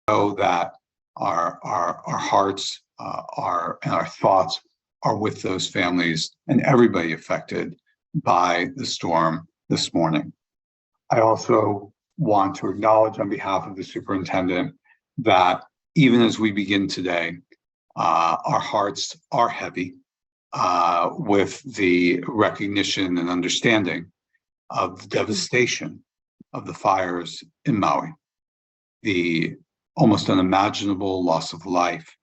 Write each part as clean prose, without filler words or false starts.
know that our hearts and our thoughts are with those families and everybody affected by the storm this morning. I also want to acknowledge on behalf of the superintendent that even as we begin today, our hearts are heavy with the recognition and understanding of the devastation of the fires in Maui, the almost unimaginable loss of life,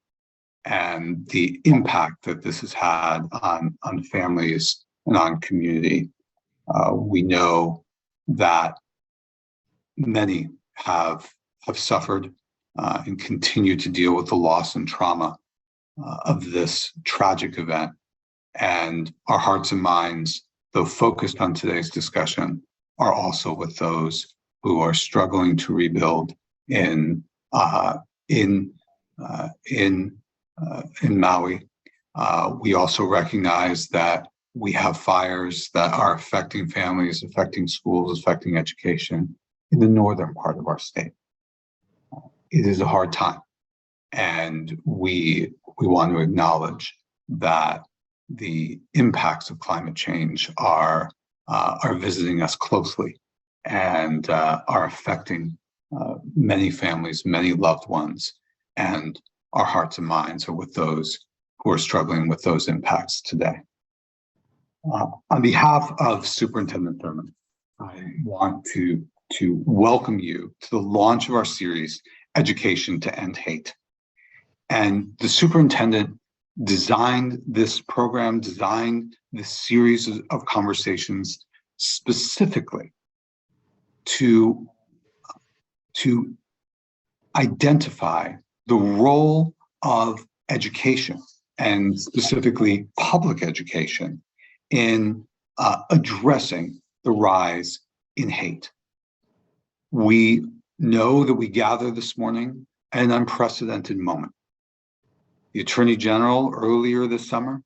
and the impact that this has had on families and on community. We know that many have suffered and continue to deal with the loss and trauma of this tragic event. And our hearts and minds, though focused on today's discussion, are also with those who are struggling to rebuild in Maui. We also recognize that we have fires that are affecting families, affecting schools, affecting education in the northern part of our state. It is a hard time, and we want to acknowledge that the impacts of climate change are visiting us closely and are affecting many families, many loved ones, and our hearts and minds are with those who are struggling with those impacts today. On behalf of Superintendent Thurmond, I want to welcome you to the launch of our series, Education to End Hate. And the superintendent designed this program, designed this series of conversations specifically to identify the role of education, and specifically public education, in addressing the rise in hate. We know that we gather this morning at an unprecedented moment. The Attorney General earlier this summer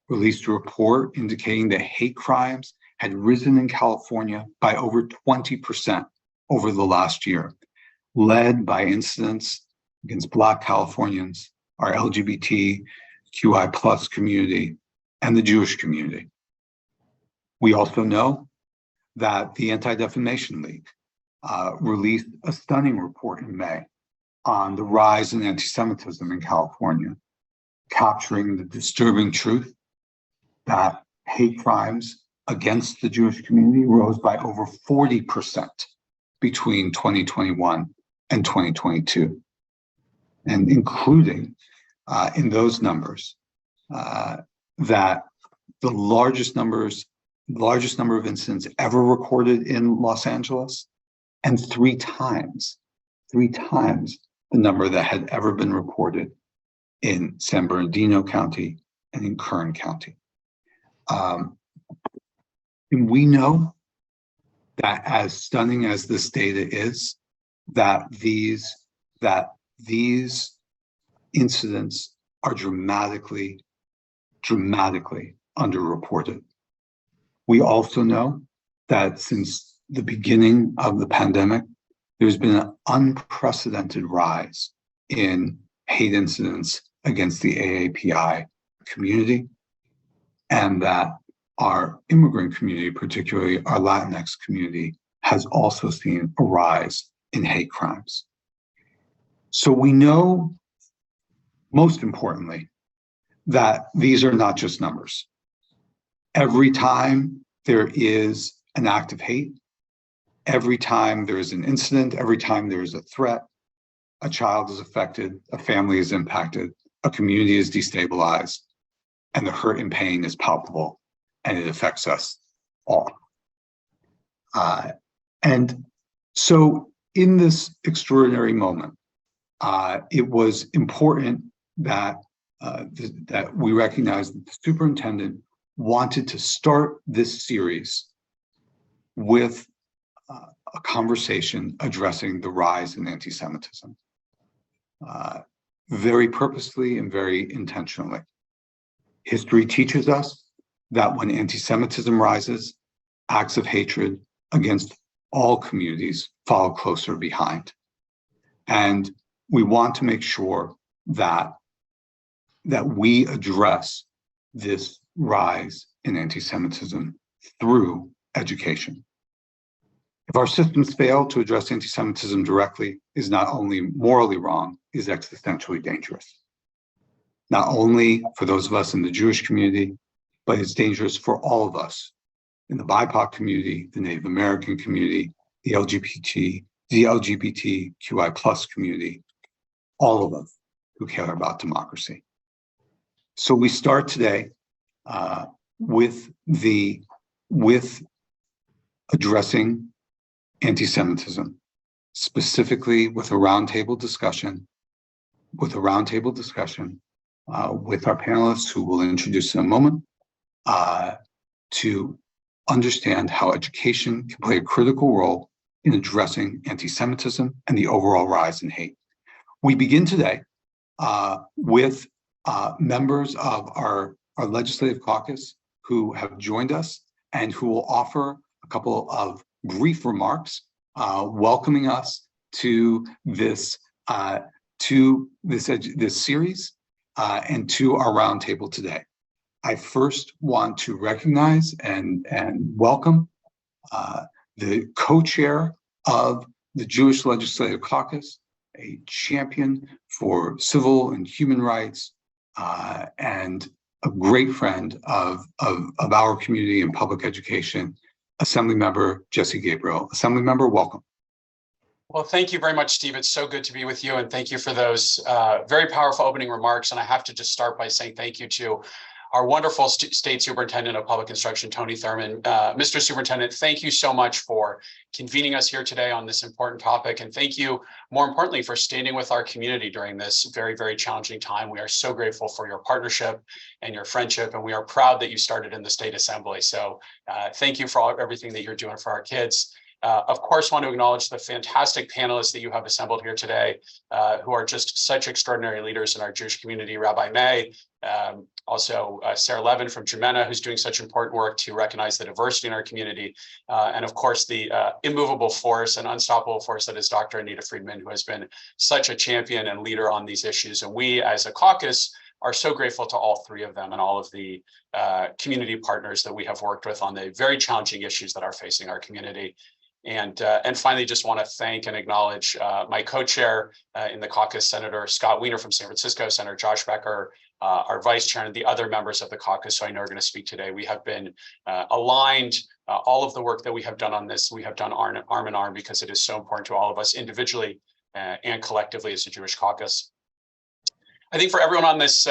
released a report indicating that hate crimes had risen in California by over 20% over the last year, led by incidents against Black Californians, our LGBTQI+ community, and the Jewish community. We also know that the Anti-Defamation League released a stunning report in May on the rise in anti-Semitism in California, capturing the disturbing truth that hate crimes against the Jewish community rose by over 40% between 2021 and 2022. And including in those numbers that the largest number of incidents ever recorded in Los Angeles, and three times the number that had ever been reported in San Bernardino County and in Kern County. And we know that, as stunning as this data is, that these incidents are dramatically underreported. We also know that since the beginning of the pandemic, there's been an unprecedented rise in hate incidents against the AAPI community, and that our immigrant community, particularly our Latinx community, has also seen a rise in hate crimes. So we know, most importantly, that these are not just numbers. Every time there is an act of hate, every time there is an incident, every time there is a threat, a child is affected, a family is impacted, a community is destabilized, and the hurt and pain is palpable, and it affects us all. And so in this extraordinary moment, it was important that we recognize that the superintendent wanted to start this series with a conversation addressing the rise in anti-Semitism, very purposely and very intentionally. History teaches us that when anti-Semitism rises, acts of hatred against all communities follow closer behind. And we want to make sure that we address this rise in anti-Semitism through education. If our systems fail to address anti-Semitism directly, is not only morally wrong, is existentially dangerous. Not only for those of us in the Jewish community, but it's dangerous for all of us in the BIPOC community, the Native American community, the LGBTQI plus community, all of us who care about democracy. So we start today with addressing anti-Semitism, specifically with a roundtable discussion, with our panelists who we'll introduce in a moment, to understand how education can play a critical role in addressing anti-Semitism and the overall rise in hate. We begin today with members of our legislative caucus who have joined us and who will offer a couple of brief remarks welcoming us to this series and to our roundtable today. I first want to recognize and welcome the co-chair of the Jewish Legislative Caucus, a champion for civil and human rights, and a great friend of our community and public education, Assemblymember Jesse Gabriel. Assemblymember, welcome. Well, thank you very much, Steve. It's so good to be with you, and thank you for those very powerful opening remarks. And I have to just start by saying thank you to our wonderful State Superintendent of Public Instruction, Tony Thurmond. Mr. Superintendent, thank you so much for convening us here today on this important topic. And thank you, more importantly, for standing with our community during this very, very challenging time. We are so grateful for your partnership and your friendship, and we are proud that you started in the State Assembly. So thank you for everything that you're doing for our kids. Of course, want to acknowledge the fantastic panelists that you have assembled here today, who are just such extraordinary leaders in our Jewish community. Rabbi May, also Sarah Levin from Jumena, who's doing such important work to recognize the diversity in our community. And of course, the immovable force and unstoppable force that is Dr. Anita Friedman, who has been such a champion and leader on these issues. And we as a caucus are so grateful to all three of them and all of the community partners that we have worked with on the very challenging issues that are facing our community. And finally, just want to thank and acknowledge my co-chair in the caucus, Senator Scott Wiener from San Francisco, Senator Josh Becker, our vice chair, and the other members of the caucus who I know are going to speak today. We have been aligned. All of the work that we have done on this, we have done arm in arm because it is so important to all of us individually and collectively as a Jewish caucus. I think for everyone on this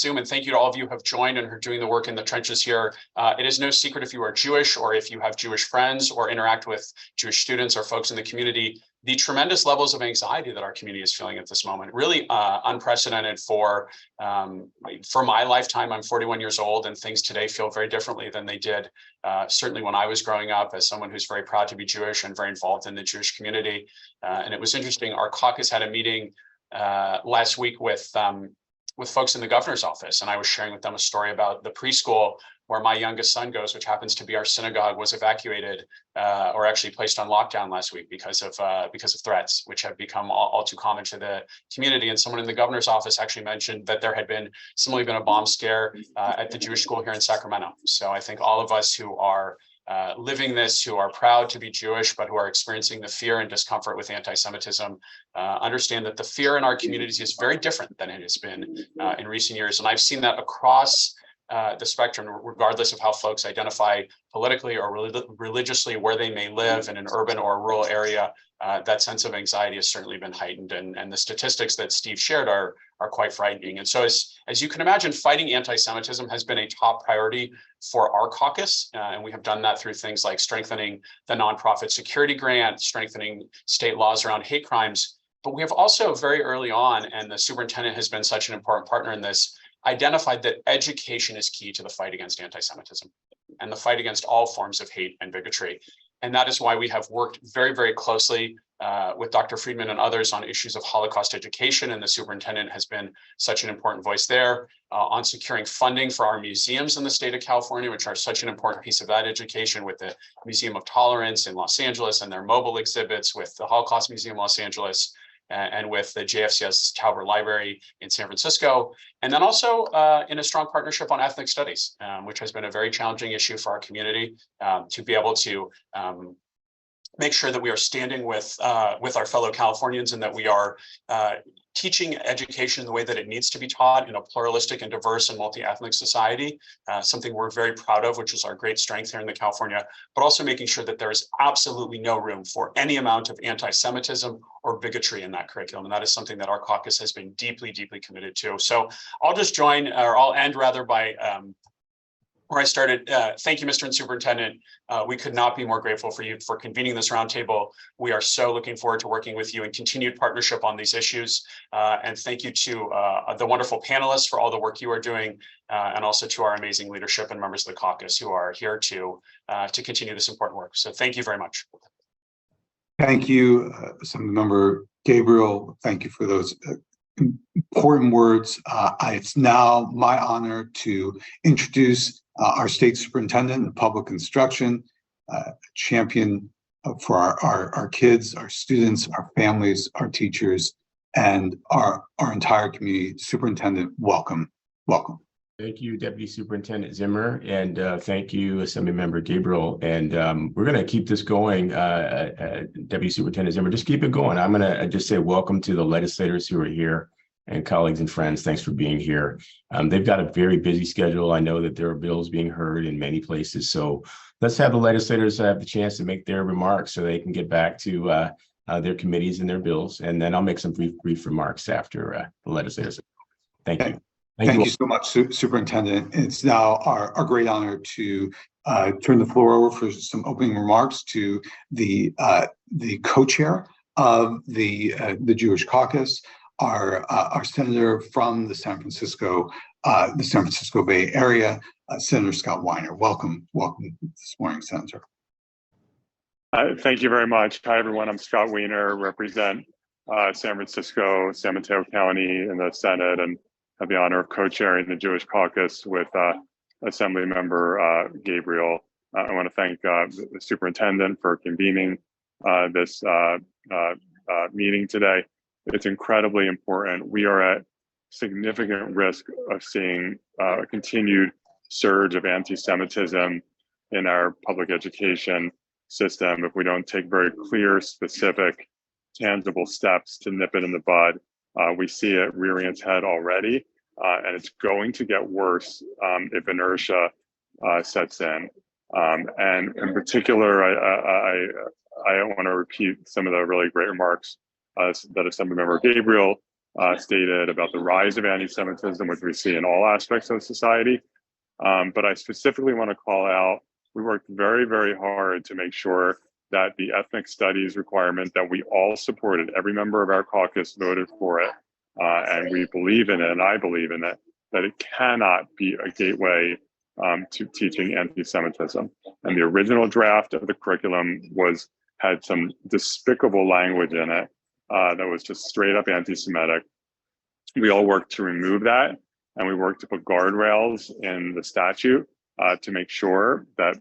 Zoom, and thank you to all of you who have joined and are doing the work in the trenches here. It is no secret if you are Jewish or if you have Jewish friends or interact with Jewish students or folks in the community, the tremendous levels of anxiety that our community is feeling at this moment, really unprecedented for my lifetime. I'm 41 years old, and things today feel very differently than they did certainly when I was growing up as someone who's very proud to be Jewish and very involved in the Jewish community. And it was interesting, our caucus had a meeting last week with folks in the governor's office, and I was sharing with them a story about the preschool where my youngest son goes, which happens to be our synagogue, was evacuated or actually placed on lockdown last week because of threats, which have become all too common to the community. And someone in the governor's office actually mentioned that there had been similarly been a bomb scare at the Jewish school here in Sacramento. So I think all of us who are living this, who are proud to be Jewish, but who are experiencing the fear and discomfort with anti-Semitism, understand that the fear in our communities is very different than it has been in recent years. And I've seen that across the spectrum, regardless of how folks identify politically or religiously, where they may live in an urban or rural area. That sense of anxiety has certainly been heightened, and the statistics that Steve shared are quite frightening. And so as you can imagine, fighting anti-Semitism has been a top priority for our caucus, and we have done that through things like strengthening the nonprofit security grant, strengthening state laws around hate crimes. But we have also very early on, and the superintendent has been such an important partner in this, identified that education is key to the fight against anti-Semitism and the fight against all forms of hate and bigotry. And that is why we have worked very, very closely with Dr. Friedman and others on issues of Holocaust education, and the superintendent has been such an important voice there, on securing funding for our museums in the state of California, which are such an important piece of that education, with the Museum of Tolerance in Los Angeles and their mobile exhibits, with the Holocaust Museum Los Angeles, and with the JFCS Talbert Library in San Francisco, and then also in a strong partnership on ethnic studies, which has been a very challenging issue for our community, to be able to make sure that we are standing with our fellow Californians, and that we are teaching education the way that it needs to be taught in a pluralistic and diverse and multi-ethnic society, something we're very proud of, which is our great strength here in the California, but also making sure that there is absolutely no room for any amount of anti-Semitism or bigotry in that curriculum. And that is something that our caucus has been deeply, deeply committed to. So I'll end rather by where I started. Thank you, Mr. Superintendent. We could not be more grateful for you for convening this roundtable. We are so looking forward to working with you in continued partnership on these issues. And thank you to the wonderful panelists for all the work you are doing, and also to our amazing leadership and members of the caucus who are here to continue this important work. So thank you very much. Thank you, Assemblymember Gabriel. Thank you for those important words. It's now my honor to introduce our state superintendent of public instruction, champion for our kids, our students, our families, our teachers, and our entire community. Superintendent, welcome. Welcome. Thank you, Deputy Superintendent Zimmer, and thank you, Assemblymember Gabriel. And we're going to keep this going, Deputy Superintendent Zimmer. Just keep it going. I'm going to just say welcome to the legislators who are here, and colleagues and friends. Thanks for being here. They've got a very busy schedule. I know that there are bills being heard in many places. So let's have the legislators have the chance to make their remarks so they can get back to their committees and their bills. And then I'll make some brief remarks after the legislators. Thank you. Thank you so much, Superintendent. It's now our great honor to turn the floor over for some opening remarks to the co-chair of the Jewish Caucus, our senator from the San Francisco Bay Area, Senator Scott Weiner. Welcome this morning, Senator. Thank you very much. Hi, everyone. I'm Scott Weiner, represent San Francisco, San Mateo County in the Senate, and have the honor of co-chairing the Jewish Caucus with Assemblymember Gabriel. I want to thank the superintendent for convening this meeting today. It's incredibly important. We are at significant risk of seeing a continued surge of anti-Semitism in our public education system if we don't take very clear, specific, tangible steps to nip it in the bud. We see it rearing its head already, and it's going to get worse if inertia sets in. And in particular, I want to repeat some of the really great remarks that Assemblymember Gabriel stated about the rise of anti-Semitism, which we see in all aspects of society. But I specifically want to call out, we worked very, very hard to make sure that the ethnic studies requirement that we all supported, every member of our caucus voted for it, and we believe in it, and I believe in it, that it cannot be a gateway to teaching anti-Semitism. And the original draft of the curriculum had some despicable language in it that was just straight up anti-Semitic. We all worked to remove that, and we worked to put guardrails in the statute to make sure that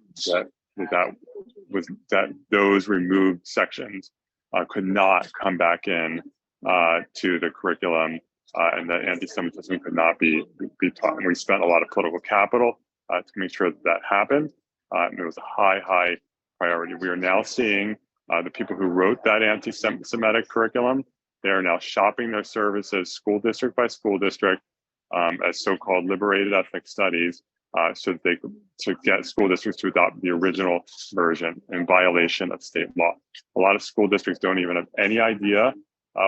those removed sections could not come back in to the curriculum, and that anti-Semitism could not be taught. And we spent a lot of political capital to make sure that happened. And it was a high priority. We are now seeing the people who wrote that anti-Semitic curriculum, they are now shopping their services school district by school district as so-called liberated ethnic studies, so that they could get school districts to adopt the original version in violation of state law. A lot of school districts don't even have any idea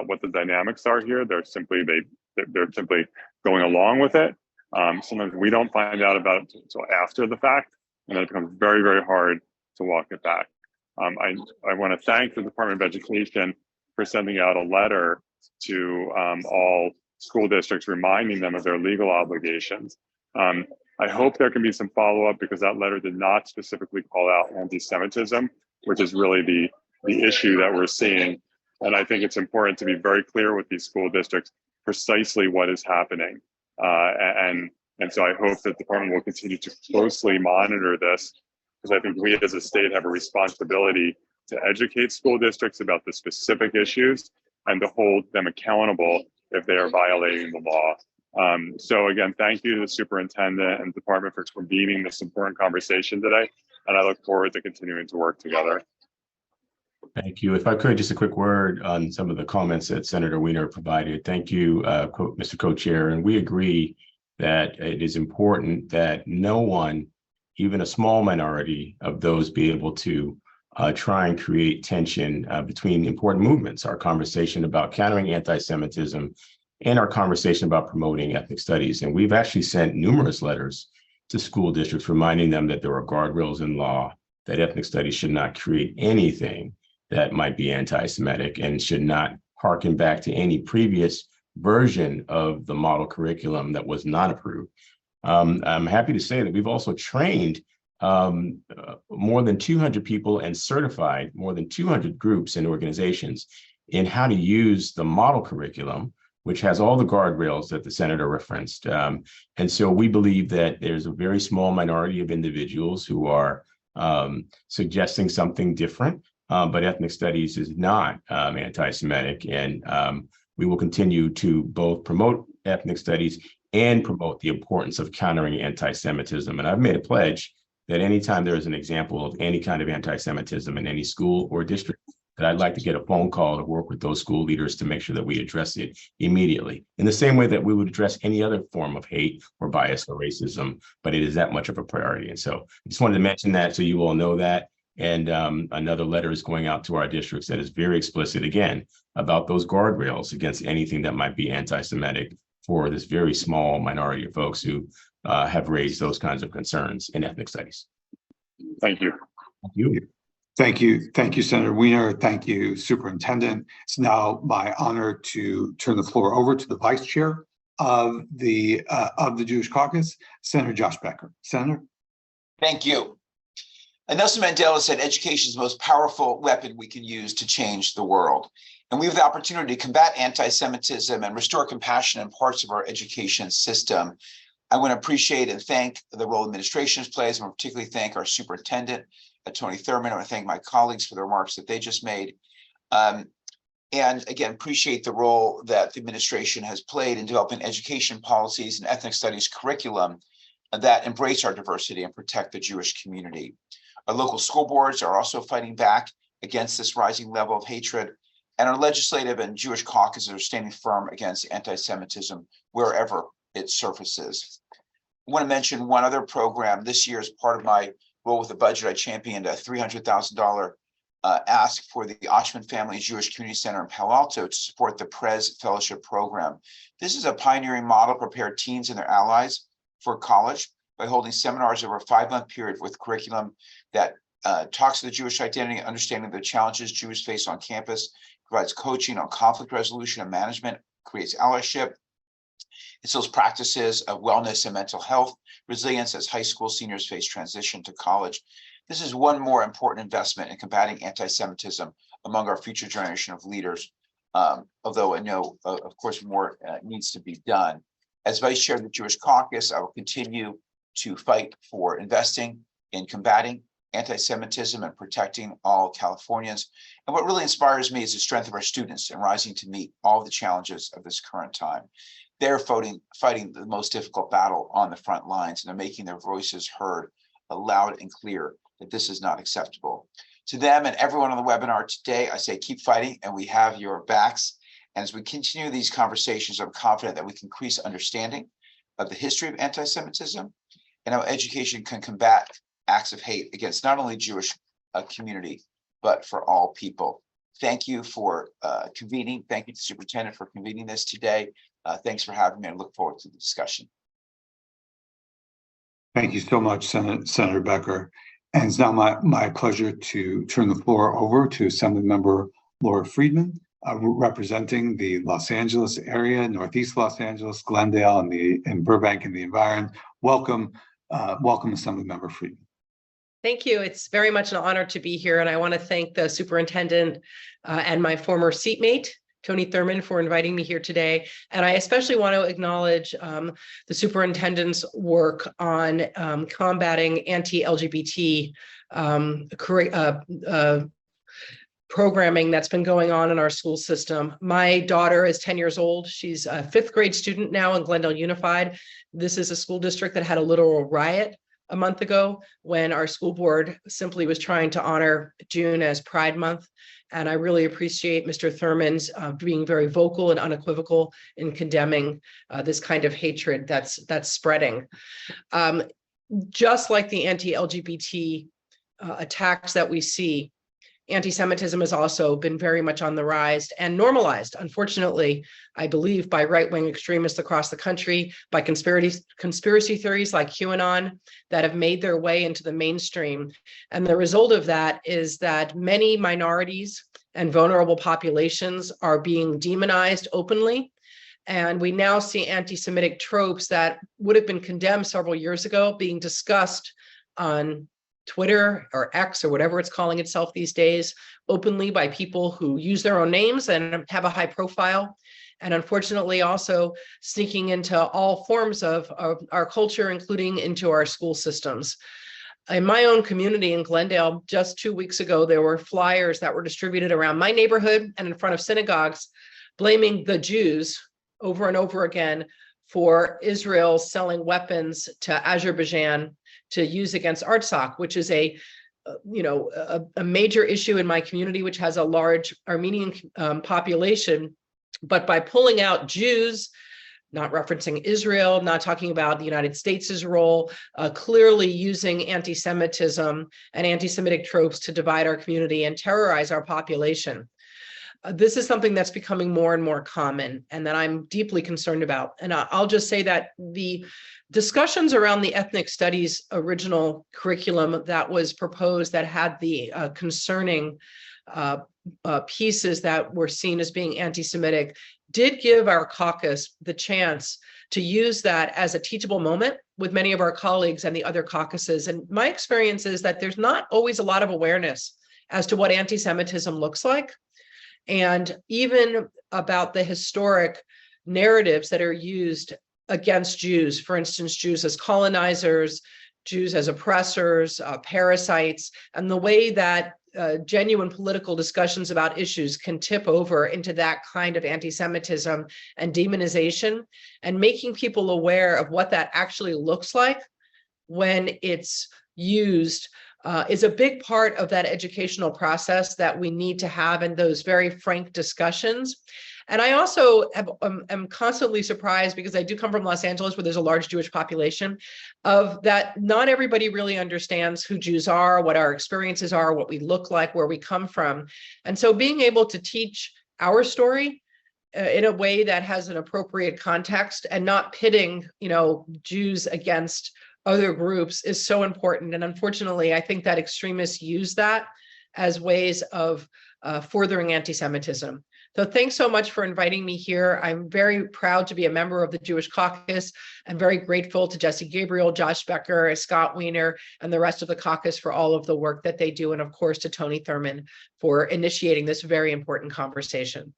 what the dynamics are here. They're simply going along with it. Sometimes we don't find out about it until after the fact, and then it becomes very, very hard to walk it back. I want to thank the Department of Education for sending out a letter to all school districts reminding them of their legal obligations. I hope there can be some follow-up, because that letter did not specifically call out anti-Semitism, which is really the issue that we're seeing. And I think it's important to be very clear with these school districts precisely what is happening. And so I hope that the department will continue to closely monitor this, because I think we as a state have a responsibility to educate school districts about the specific issues and to hold them accountable if they are violating the law. So again, thank you to the superintendent and department for convening this important conversation today, and I look forward to continuing to work together. Thank you. If I could, just a quick word on some of the comments that Senator Wiener provided. Thank you, Mr. Co-Chair. And we agree that it is important that no one, even a small minority of those, be able to try and create tension between important movements. Our conversation about countering anti-Semitism and our conversation about promoting ethnic studies. And we've actually sent numerous letters to school districts reminding them that there are guardrails in law, that ethnic studies should not create anything that might be anti-Semitic and should not harken back to any previous version of the model curriculum that was not approved. I'm happy to say that we've also trained more than 200 people and certified more than 200 groups and organizations in how to use the model curriculum, which has all the guardrails that the senator referenced. And so we believe that there's a very small minority of individuals who are suggesting something different, but ethnic studies is not anti-Semitic. And we will continue to both promote ethnic studies and promote the importance of countering anti-Semitism. And I've made a pledge that anytime there is an example of any kind of anti-Semitism in any school or district, that I'd like to get a phone call to work with those school leaders to make sure that we address it immediately, in the same way that we would address any other form of hate or bias or racism, but it is that much of a priority. And so I just wanted to mention that so you all know that. And another letter is going out to our districts that is very explicit, again, about those guardrails against anything that might be anti-Semitic for this very small minority of folks who have raised those kinds of concerns in ethnic studies. Thank you. Thank you. Thank you. Thank you, Senator Wiener. Thank you, Superintendent. It's now my honor to turn the floor over to the Vice Chair of the Jewish Caucus, Senator Josh Becker. Senator. Thank you. Nelson Mandela said, education is the most powerful weapon we can use to change the world. And we have the opportunity to combat anti-Semitism and restore compassion in parts of our education system. I want to appreciate and thank the role administration plays. I want to particularly thank our superintendent, Tony Thurmond. I want to thank my colleagues for the remarks that they just made. And again, appreciate the role that the administration has played in developing education policies and ethnic studies curriculum that embrace our diversity and protect the Jewish community. Our local school boards are also fighting back against this rising level of hatred, and our legislative and Jewish caucuses are standing firm against anti-Semitism wherever it surfaces. I want to mention one other program. This year, as part of my role with the budget, I championed a $300,000 ask for the Ochman Family Jewish Community Center in Palo Alto to support the Prez Fellowship Program. This is a pioneering model to prepare teens and their allies for college by holding seminars over a 5-month period with curriculum that talks to the Jewish identity and understanding the challenges Jews face on campus, provides coaching on conflict resolution and management, creates allyship, instills practices of wellness and mental health, resilience as high school seniors face transition to college. This is one more important investment in combating anti-Semitism among our future generation of leaders, although I know, of course, more needs to be done. As Vice Chair of the Jewish Caucus, I will continue to fight for investing in combating anti-Semitism and protecting all Californians. And what really inspires me is the strength of our students and rising to meet all the challenges of this current time. They're fighting the most difficult battle on the front lines, and they're making their voices heard loud and clear that this is not acceptable. To them and everyone on the webinar today, I say keep fighting, and we have your backs. And as we continue these conversations, I'm confident that we can increase understanding of the history of anti-Semitism and how education can combat acts of hate against not only Jewish community, but for all people. Thank you for convening. Thank you to the superintendent for convening this today. Thanks for having me. I look forward to the discussion. Thank you so much, Senator Becker. And it's now my pleasure to turn the floor over to Assemblymember Laura Friedman, representing the Los Angeles area, Northeast Los Angeles, Glendale, and Burbank and the environment. Welcome, Assemblymember Friedman. Thank you. It's very much an honor to be here. And I want to thank the superintendent and my former seatmate, Tony Thurmond, for inviting me here today. And I especially want to acknowledge the superintendent's work on combating anti-LGBT programming that's been going on in our school system. My daughter is 10 years old. She's a 5th grade student now in Glendale Unified. This is a school district that had a literal riot a month ago when our school board simply was trying to honor June as Pride Month. And I really appreciate Mr. Thurmond's being very vocal and unequivocal in condemning this kind of hatred that's spreading. Just like the anti-LGBT attacks that we see, anti-Semitism has also been very much on the rise and normalized, unfortunately, I believe, by right-wing extremists across the country, by conspiracy theories like QAnon that have made their way into the mainstream. And the result of that is that many minorities and vulnerable populations are being demonized openly. And we now see anti-Semitic tropes that would have been condemned several years ago being discussed on Twitter or X or whatever it's calling itself these days, openly by people who use their own names and have a high profile. And unfortunately, also sneaking into all forms of our culture, including into our school systems. In my own community in Glendale, just 2 weeks ago, there were flyers that were distributed around my neighborhood and in front of synagogues, blaming the Jews over and over again for Israel selling weapons to Azerbaijan to use against Artsakh, which is a major issue in my community, which has a large Armenian population. But by pulling out Jews, not referencing Israel, not talking about the United States' role, clearly using anti-Semitism and anti-Semitic tropes to divide our community and terrorize our population. This is something that's becoming more and more common and that I'm deeply concerned about. And I'll just say that the discussions around the ethnic studies original curriculum that was proposed that had the concerning pieces that were seen as being anti-Semitic did give our caucus the chance to use that as a teachable moment with many of our colleagues and the other caucuses. And my experience is that there's not always a lot of awareness as to what anti-Semitism looks like, and even about the historic narratives that are used against Jews. For instance, Jews as colonizers, Jews as oppressors, parasites, and the way that genuine political discussions about issues can tip over into that kind of anti-Semitism and demonization, and making people aware of what that actually looks like when it's used is a big part of that educational process that we need to have in those very frank discussions. And I also am constantly surprised, because I do come from Los Angeles, where there's a large Jewish population, of that not everybody really understands who Jews are, what our experiences are, what we look like, where we come from. And so being able to teach our story in a way that has an appropriate context and not pitting, Jews against other groups is so important. And unfortunately, I think that extremists use that as ways of furthering anti-Semitism. So thanks so much for inviting me here. I'm very proud to be a member of the Jewish Caucus. I'm very grateful to Jesse Gabriel, Josh Becker, Scott Wiener, and the rest of the caucus for all of the work that they do. And of course, to Tony Thurmond for initiating this very important conversation.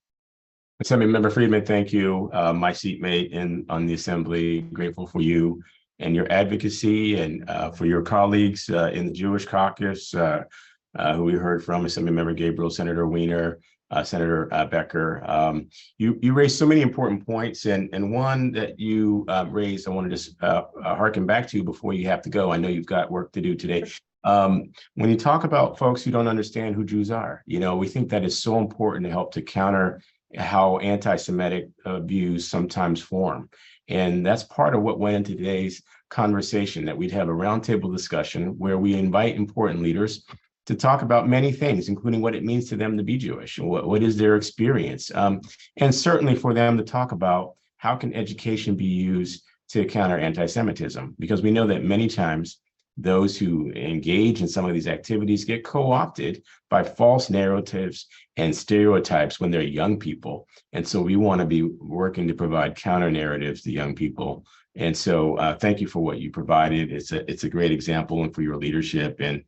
Assemblymember Friedman, thank you. My seatmate on the Assembly, grateful for you and your advocacy, and for your colleagues in the Jewish Caucus, who we heard from, Assemblymember Gabriel, Senator Wiener, Senator Becker. You raised so many important points, and one that you raised, I want to just harken back to before you have to go. I know you've got work to do today. When you talk about folks who don't understand who Jews are, we think that is so important to help to counter how anti-Semitic views sometimes form. And that's part of what went into today's conversation, that we'd have a roundtable discussion where we invite important leaders to talk about many things, including what it means to them to be Jewish, and what is their experience. And certainly for them to talk about how can education be used to counter anti-Semitism, because we know that many times those who engage in some of these activities get co-opted by false narratives and stereotypes when they're young people. And so we want to be working to provide counter narratives to young people. And so thank you for what you provided. It's a great example, and for your leadership. And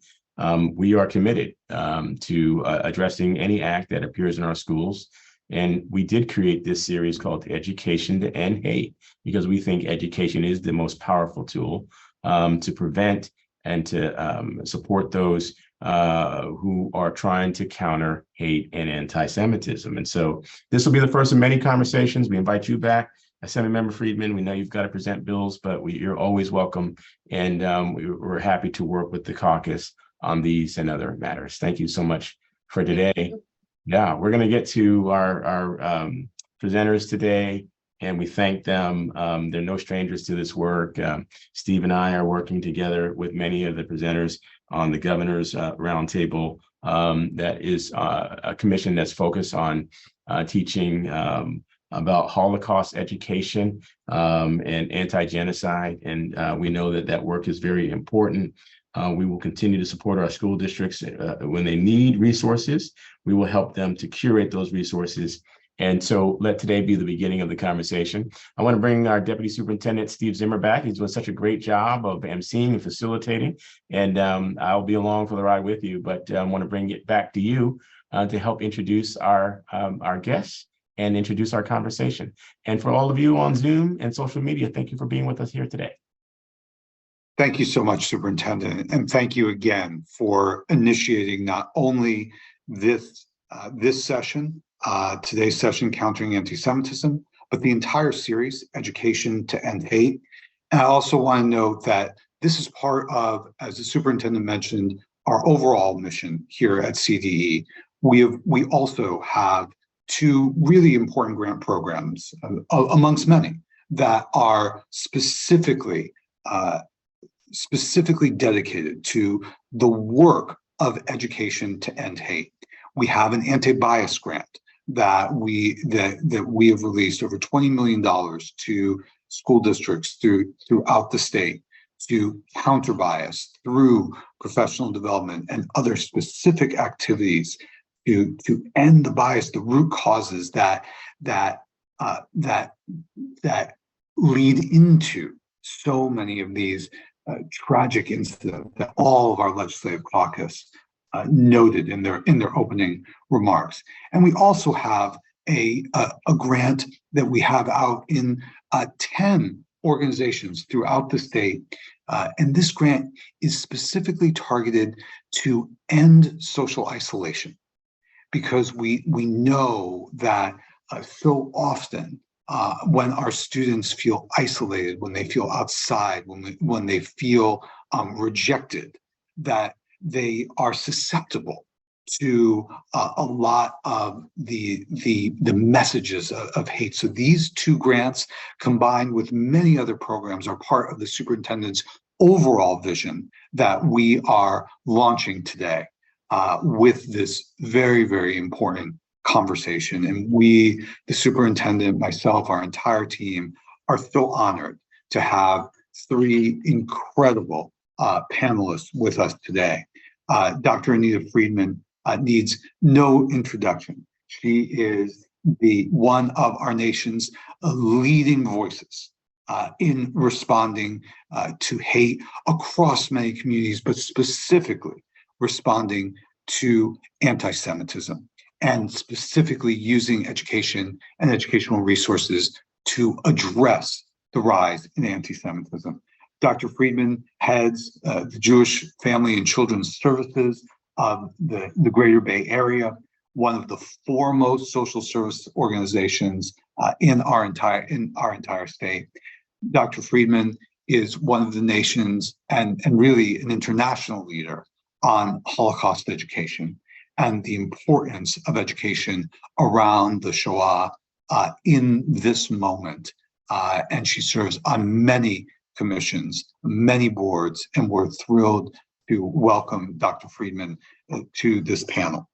we are committed to addressing any act that appears in our schools. And we did create this series called Education to End Hate, because we think education is the most powerful tool to prevent and to support those who are trying to counter hate and anti-Semitism. And so this will be the first of many conversations. We invite you back, Assemblymember Friedman. We know you've got to present bills, but you're always welcome. And we're happy to work with the caucus on these and other matters. Thank you so much for today. Yeah, we're going to get to our presenters today, and we thank them. They're no strangers to this work. Steve and I are working together with many of the presenters on the governor's roundtable. That is a commission that's focused on teaching about Holocaust education and anti-genocide. And we know that that work is very important. We will continue to support our school districts when they need resources. We will help them to curate those resources. And so let today be the beginning of the conversation. I want to bring our Deputy Superintendent, Steve Zimmer, back. He's doing such a great job of emceeing and facilitating. And I'll be along for the ride with you, but I want to bring it back to you to help introduce our guests and introduce our conversation. And for all of you on Zoom and social media, thank you for being with us here today. Thank you so much, Superintendent. And thank you again for initiating not only this session, today's session, Countering Anti-Semitism, but the entire series, Education to End Hate. And I also want to note that this is part of, as the superintendent mentioned, our overall mission here at CDE. We also have two really important grant programs, amongst many, that are specifically dedicated to the work of education to end hate. We have an anti-bias grant that we have released over $20 million to school districts throughout the state to counter bias through professional development and other specific activities to end the bias, the root causes that lead into so many of these tragic incidents that all of our legislative caucus noted in their opening remarks. And we also have a grant that we have out in 10 organizations throughout the state. And this grant is specifically targeted to end social isolation, because we know that so often when our students feel isolated, when they feel outside, when they feel rejected, that they are susceptible to a lot of the messages of hate. So these two grants, combined with many other programs, are part of the superintendent's overall vision that we are launching today with this very, very important conversation. And we, the superintendent, myself, our entire team, are so honored to have three incredible panelists with us today. Dr. Anita Friedman needs no introduction. She is one of our nation's leading voices in responding to hate across many communities, but specifically responding to anti-Semitism, and specifically using education and educational resources to address the rise in anti-Semitism. Dr. Friedman heads the Jewish Family and Children's Services of the Greater Bay Area, one of the foremost social service organizations in our entire state. Dr. Friedman is one of the nation's and really an international leader on Holocaust education and the importance of education around the Shoah in this moment. And she serves on many commissions, many boards, and we're thrilled to welcome Dr. Friedman to this panel.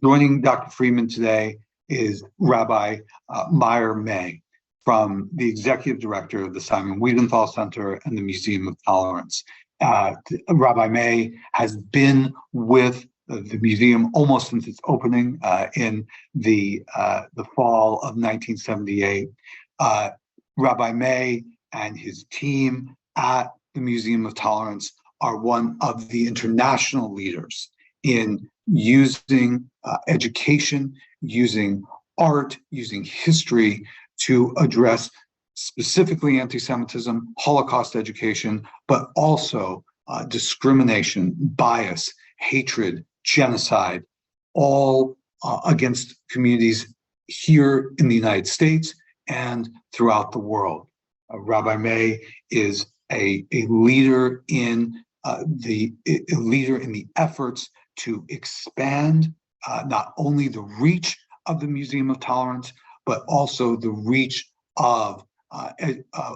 Joining Dr. Friedman today is Rabbi Meyer May, from the executive director of the Simon Wiedenthal Center and the Museum of Tolerance. Rabbi May has been with the museum almost since its opening in the fall of 1978. Rabbi May and his team at the Museum of Tolerance are one of the international leaders in using education, using art, using history to address specifically anti-Semitism, Holocaust education, but also discrimination, bias, hatred, genocide, all against communities here in the United States and throughout the world. Rabbi May is a leader in the efforts to expand not only the reach of the Museum of Tolerance, but also the reach of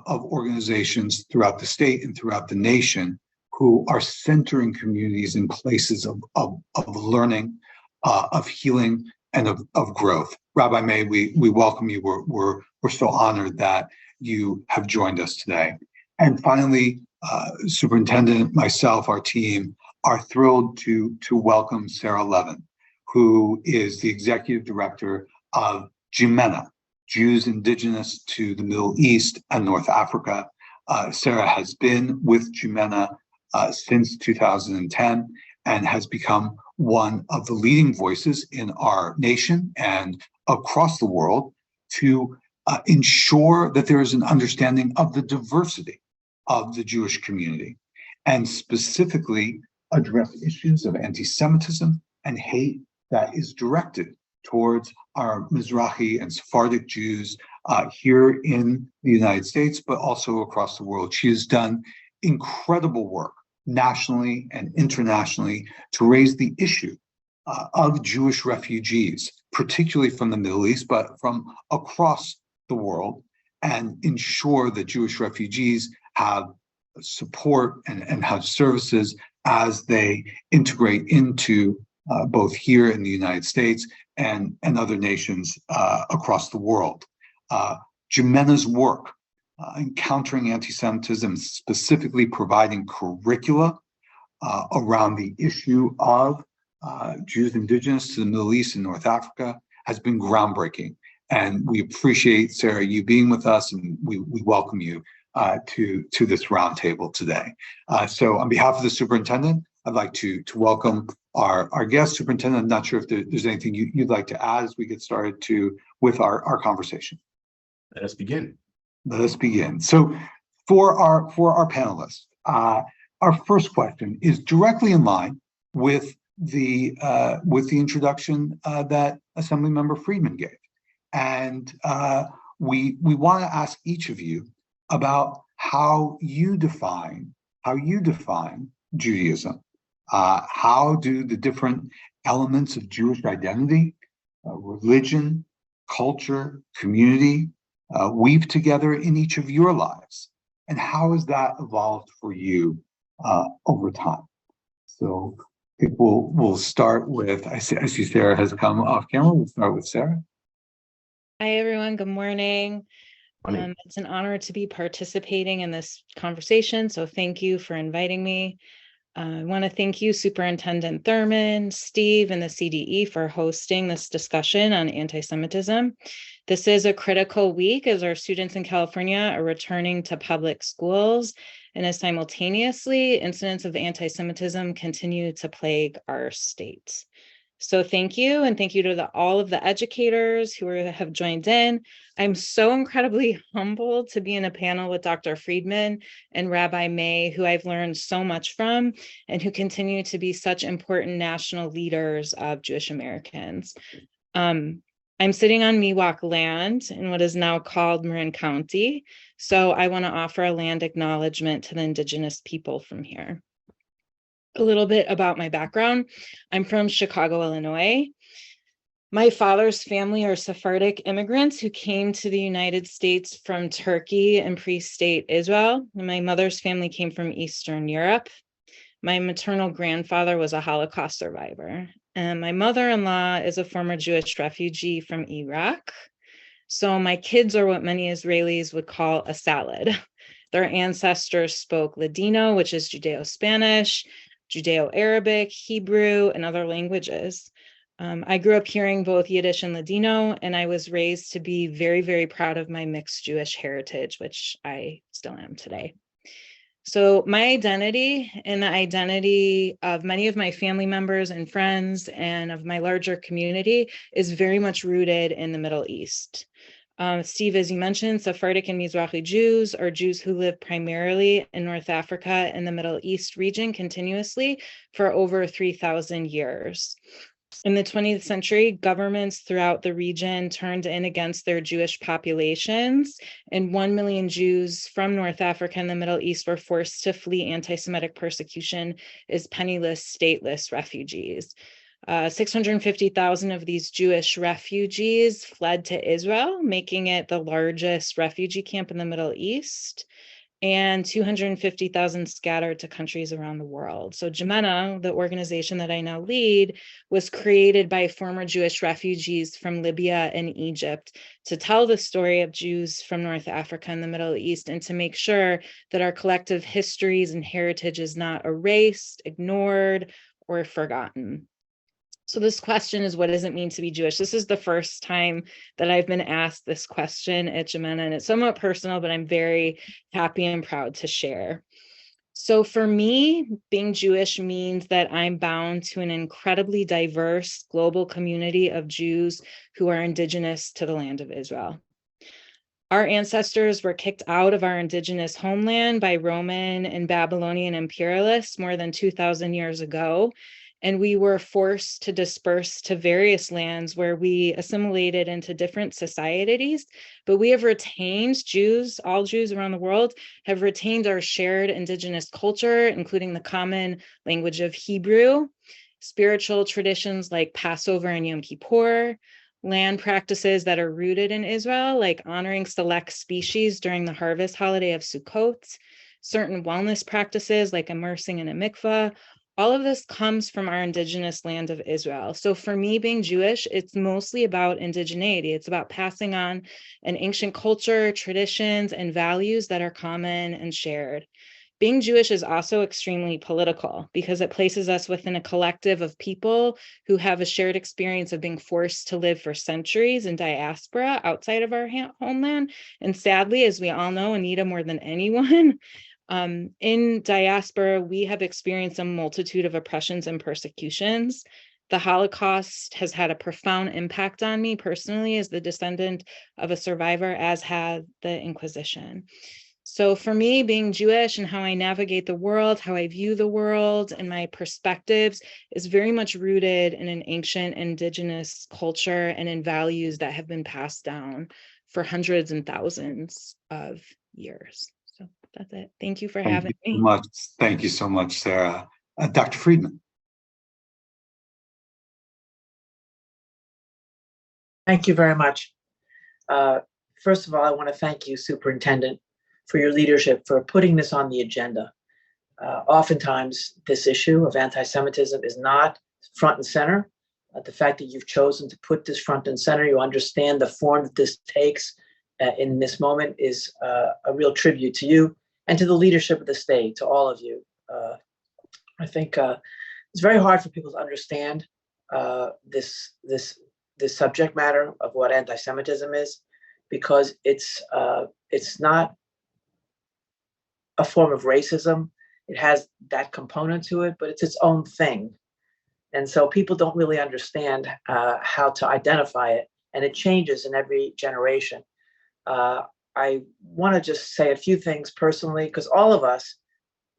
organizations throughout the state and throughout the nation who are centering communities in places of learning, of healing, and of growth. Rabbi May, we welcome you. We're so honored that you have joined us today. And finally, Superintendent, myself, our team are thrilled to welcome Sarah Levin, who is the Executive Director of Jimena, Jews Indigenous to the Middle East and North Africa. Sarah has been with Jimena since 2010 and has become one of the leading voices in our nation and across the world to ensure that there is an understanding of the diversity of the Jewish community, and specifically address issues of anti-Semitism and hate that is directed towards our Mizrahi and Sephardic Jews here in the United States, but also across the world. She has done incredible work nationally and internationally to raise the issue of Jewish refugees, particularly from the Middle East, but from across the world, and ensure that Jewish refugees have support and have services as they integrate into both here in the United States and other nations across the world. Jimena's work in countering anti-Semitism, specifically providing curricula around the issue of Jews indigenous to the Middle East and North Africa, has been groundbreaking. And we appreciate, Sarah, you being with us, and we welcome you to this roundtable today. So on behalf of the superintendent, I'd like to welcome our guest. Superintendent, I'm not sure if there's anything you'd like to add as we get started with our conversation. Let us begin. Let us begin. So for our panelists, our first question is directly in line with the introduction that Assemblymember Friedman gave. And we want to ask each of you about how you define Judaism. How do the different elements of Jewish identity, religion, culture, community weave together in each of your lives? And how has that evolved for you over time? So I think we'll start with, I see Sarah has come off camera. We'll start with Sarah. Hi, everyone. Good morning. It's an honor to be participating in this conversation, so thank you for inviting me. I want to thank you, Superintendent Thurmond, Steve, and the CDE for hosting this discussion on anti-Semitism. This is a critical week as our students in California are returning to public schools, and as simultaneously, incidents of anti-Semitism continue to plague our state. So thank you, and thank you to all of the educators who have joined in. I'm so incredibly humbled to be in a panel with Dr. Friedman and Rabbi May, who I've learned so much from, and who continue to be such important national leaders of Jewish Americans. I'm sitting on Miwok land in what is now called Marin County, so I want to offer a land acknowledgement to the Indigenous people from here. A little bit about my background. I'm from Chicago, Illinois. My father's family are Sephardic immigrants who came to the United States from Turkey and pre-state Israel. And my mother's family came from Eastern Europe. My maternal grandfather was a Holocaust survivor. And my mother-in-law is a former Jewish refugee from Iraq. So my kids are what many Israelis would call a salad. Their ancestors spoke Ladino, which is Judeo-Spanish, Judeo-Arabic, Hebrew, and other languages. I grew up hearing both Yiddish and Ladino, and I was raised to be very, very proud of my mixed Jewish heritage, which I still am today. So my identity and the identity of many of my family members and friends and of my larger community is very much rooted in the Middle East. Steve, as you mentioned, Sephardic and Mizrahi Jews are Jews who live primarily in North Africa and the Middle East region continuously for over 3,000 years. In the 20th century, governments throughout the region turned in against their Jewish populations, and 1 million Jews from North Africa and the Middle East were forced to flee anti-Semitic persecution as penniless, stateless refugees. 650,000 of these Jewish refugees fled to Israel, making it the largest refugee camp in the Middle East, and 250,000 scattered to countries around the world. So Jemena, the organization that I now lead, was created by former Jewish refugees from Libya and Egypt to tell the story of Jews from North Africa and the Middle East, and to make sure that our collective histories and heritage is not erased, ignored, or forgotten. So this question is, what does it mean to be Jewish? This is the first time that I've been asked this question at Jemena, and it's somewhat personal, but I'm very happy and proud to share. So for me, being Jewish means that I'm bound to an incredibly diverse global community of Jews who are indigenous to the land of Israel. Our ancestors were kicked out of our indigenous homeland by Roman and Babylonian imperialists more than 2,000 years ago. And we were forced to disperse to various lands where we assimilated into different societies. But we have retained, Jews, all Jews around the world, have retained our shared indigenous culture, including the common language of Hebrew, spiritual traditions like Passover and Yom Kippur, land practices that are rooted in Israel, like honoring select species during the harvest holiday of Sukkot, certain wellness practices like immersing in a mikvah. All of this comes from our indigenous land of Israel. So for me, being Jewish, it's mostly about indigeneity. It's about passing on an ancient culture, traditions, and values that are common and shared. Being Jewish is also extremely political because it places us within a collective of people who have a shared experience of being forced to live for centuries in diaspora outside of our homeland. And sadly, as we all know, Anita more than anyone, in diaspora, we have experienced a multitude of oppressions and persecutions. The Holocaust has had a profound impact on me personally as the descendant of a survivor, as had the Inquisition. So for me, being Jewish and how I navigate the world, how I view the world and my perspectives is very much rooted in an ancient indigenous culture and in values that have been passed down for hundreds and thousands of years. So that's it. Thank you for having me. Thank you so much, Sarah. Dr. Friedman. Thank you very much. First of all, I want to thank you, Superintendent, for your leadership, for putting this on the agenda. Oftentimes, this issue of anti-Semitism is not front and center. The fact that you've chosen to put this front and center, you understand the form that this takes in this moment, is a real tribute to you and to the leadership of the state, to all of you. I think it's very hard for people to understand this subject matter of what anti-Semitism is, because it's not a form of racism. It has that component to it, but it's its own thing. And so people don't really understand how to identify it, and it changes in every generation. I want to just say a few things personally, because all of us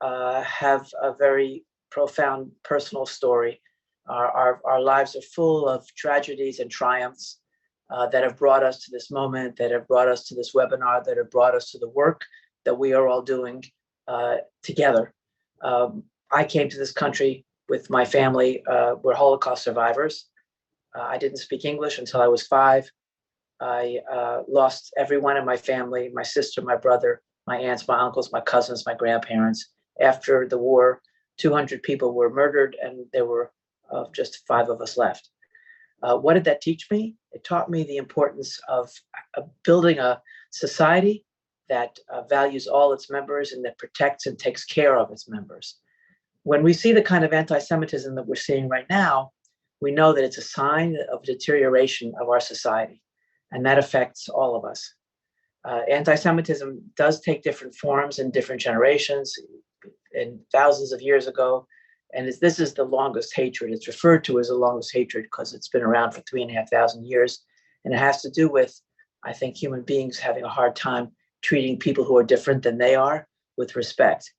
have a very profound personal story. Our lives are full of tragedies and triumphs that have brought us to this moment, that have brought us to this webinar, that have brought us to the work that we are all doing together. I came to this country with my family. We're Holocaust survivors. I didn't speak English until I was 5. I lost everyone in my family, my sister, my brother, my aunts, my uncles, my cousins, my grandparents. After the war, 200 people were murdered, and there were just 5 of us left. What did that teach me? It taught me the importance of building a society that values all its members and that protects and takes care of its members. When we see the kind of anti-Semitism that we're seeing right now, we know that it's a sign of deterioration of our society, and that affects all of us. Anti-Semitism does take different forms in different generations and thousands of years ago, and this is the longest hatred. It's referred to as the longest hatred because it's been around for 3,500 years, and it has to do with I think human beings having a hard time treating people who are different than they are with respect.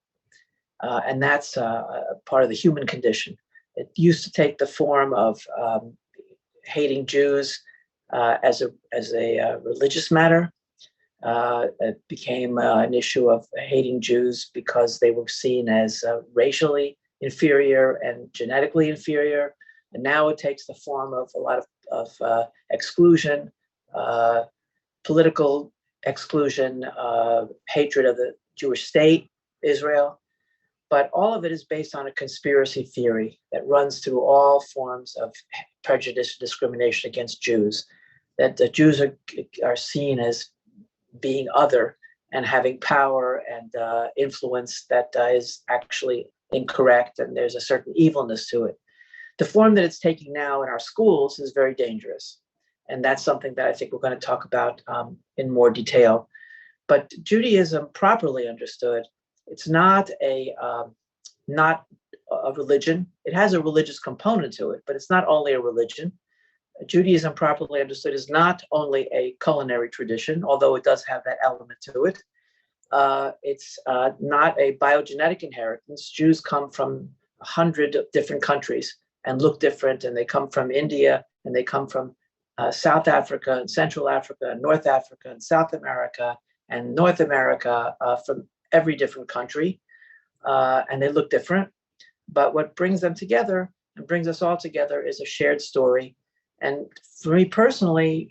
And that's part of the human condition. It used to take the form of hating Jews as a religious matter. It became an issue of hating Jews because they were seen as racially inferior and genetically inferior. And now it takes the form of a lot of exclusion, political exclusion, hatred of the Jewish state, Israel. But all of it is based on a conspiracy theory that runs through all forms of prejudice, discrimination against Jews, that the Jews are seen as being other and having power and influence that is actually incorrect, and there's a certain evilness to it. The form that it's taking now in our schools is very dangerous. And that's something that I think we're going to talk about in more detail. But Judaism, properly understood, it's not a religion. It has a religious component to it, but it's not only a religion. Judaism, properly understood, is not only a culinary tradition, although it does have that element to it. It's not a biogenetic inheritance. Jews come from 100 different countries and look different, and they come from India, and they come from South Africa and Central Africa and North Africa and South America and North America, from every different country, and they look different. But what brings them together and brings us all together is a shared story. And for me personally,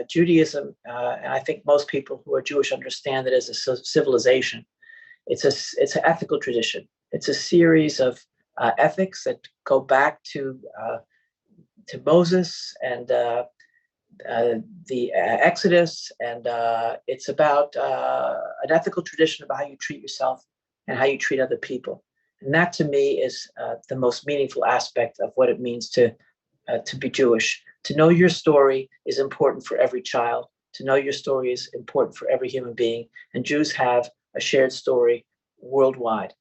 Judaism, and I think most people who are Jewish understand it as a civilization. It's an ethical tradition. It's a series of ethics that go back to Moses and the Exodus, and it's about an ethical tradition about how you treat yourself and how you treat other people. And that, to me, is the most meaningful aspect of what it means to be Jewish. To know your story is important for every child. To know your story is important for every human being. And Jews have a shared story worldwide.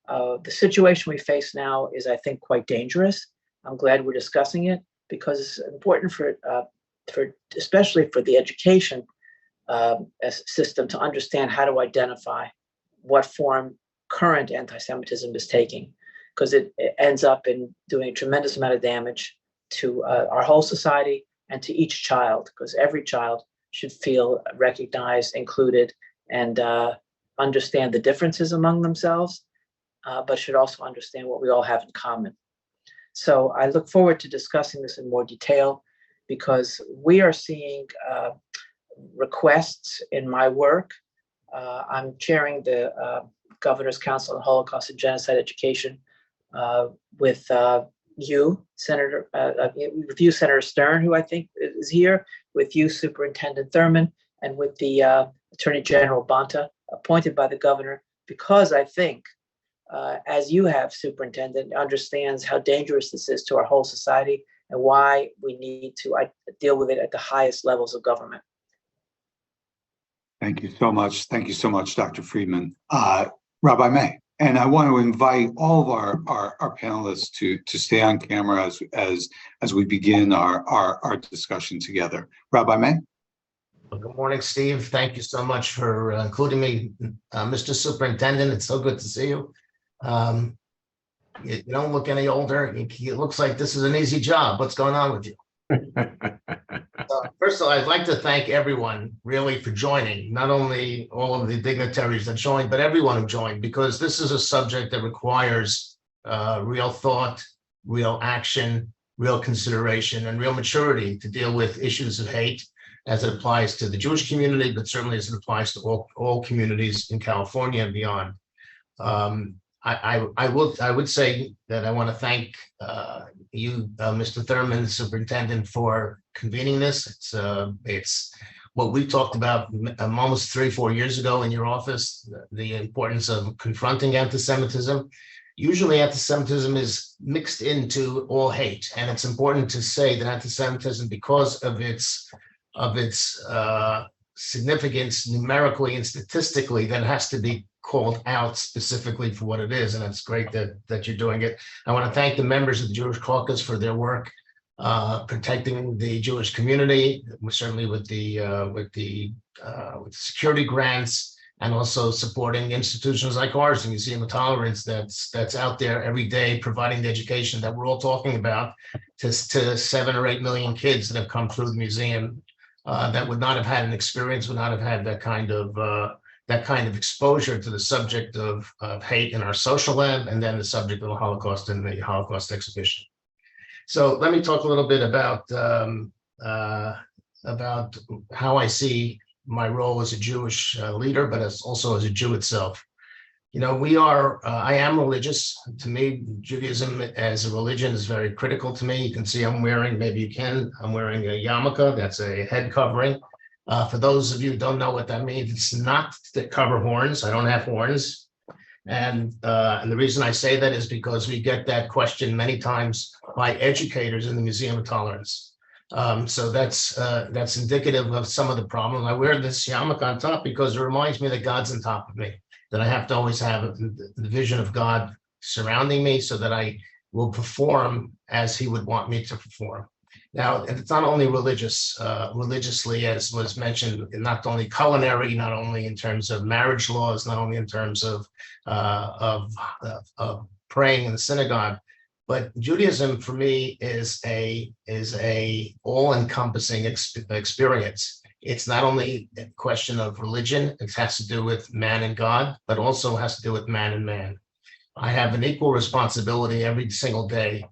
The situation we face now is, I think, quite dangerous. I'm glad we're discussing it because it's important for especially for the education system to understand how to identify what form current anti-Semitism is taking, because it ends up in doing a tremendous amount of damage to our whole society and to each child, because every child should feel recognized, included, and understand the differences among themselves, but should also understand what we all have in common. So I look forward to discussing this in more detail, because we are seeing requests in my work. I'm chairing the Governor's Council on Holocaust and Genocide Education with you, Senator Stern, who I think is here, with you, Superintendent Thurmond, and with the Attorney General Bonta, appointed by the governor, because I think, as you have, Superintendent, understands how dangerous this is to our whole society and why we need to deal with it at the highest levels of government. Thank you so much. Thank you so much, Dr. Friedman. Rabbi May, and I want to invite all of our panelists to stay on camera as we begin our discussion together. Rabbi May? Well, good morning, Steve. Thank you so much for including me. Mr. Superintendent, it's so good to see you. You don't look any older. It looks like this is an easy job. What's going on with you? First of all, I'd like to thank everyone really for joining, not only all of the dignitaries that joined, but everyone who joined, because this is a subject that requires real thought, real action, real consideration, and real maturity to deal with issues of hate as it applies to the Jewish community, but certainly as it applies to all communities in California and beyond. I would say that I want to thank you, Mr. Thurmond, Superintendent, for convening this. It's what we talked about almost 3-4 years ago in your office, the importance of confronting anti-Semitism. Usually anti-Semitism is mixed into all hate, and it's important to say that anti-Semitism, because of its significance numerically and statistically, that has to be called out specifically for what it is, and it's great that you're doing it. I want to thank the members of the Jewish Caucus for their work protecting the Jewish community, certainly with the security grants, and also supporting institutions like ours, the Museum of Tolerance, that's out there every day providing the education that we're all talking about to 7 or 8 million kids that have come through the museum that would not have had an experience, would not have had that kind of exposure to the subject of hate in our social lab, and then the subject of the Holocaust in the Holocaust exhibition. So let me talk a little bit about how I see my role as a Jewish leader, but also as a Jew itself. You know, I am religious. To me, Judaism as a religion is very critical to me. You can see I'm wearing a yarmulke, that's a head covering. For those of you who don't know what that means, it's not to cover horns. I don't have horns. And the reason I say that is because we get that question many times by educators in the Museum of Tolerance. So that's indicative of some of the problem. I wear this yarmulke on top because it reminds me that God's on top of me, that I have to always have the vision of God surrounding me so that I will perform as he would want me to perform. Now, it's not only religiously, as was mentioned, not only culinary, not only in terms of marriage laws, not only in terms of praying in the synagogue, but Judaism for me is a all-encompassing experience. It's not only a question of religion, it has to do with man and God, but also has to do with man and man. I have an equal responsibility every single day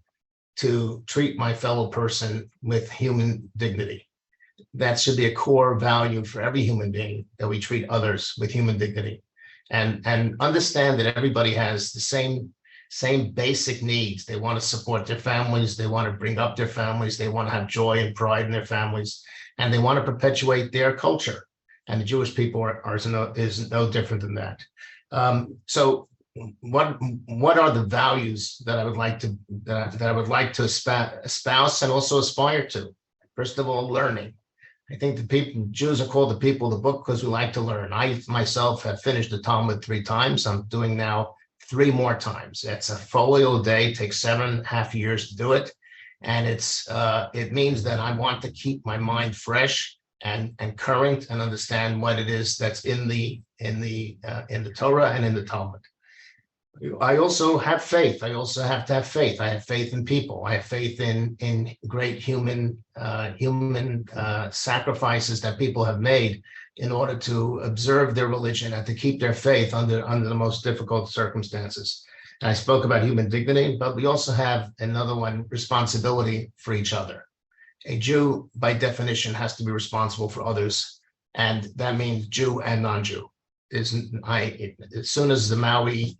to treat my fellow person with human dignity. That should be a core value for every human being, that we treat others with human dignity, and understand that everybody has the same basic needs. They want to support their families, they want to bring up their families, they want to have joy and pride in their families, and they want to perpetuate their culture. And the Jewish people is no different than that. So what are the values that I would like to espouse and also aspire to? First of all, learning. I think Jews are called the people of the book because we like to learn. I myself have finished the Talmud 3 times. I'm doing now 3 more times. It's a folio a day, takes 7.5 years to do it. And it means that I want to keep my mind fresh and current and understand what it is that's in the Torah and in the Talmud. I also have faith. I also have to have faith. I have faith in people. I have faith in great human sacrifices that people have made in order to observe their religion and to keep their faith under the most difficult circumstances. And I spoke about human dignity, but we also have another one, responsibility for each other. A Jew, by definition, has to be responsible for others, and that means Jew and non-Jew. As soon as the Maui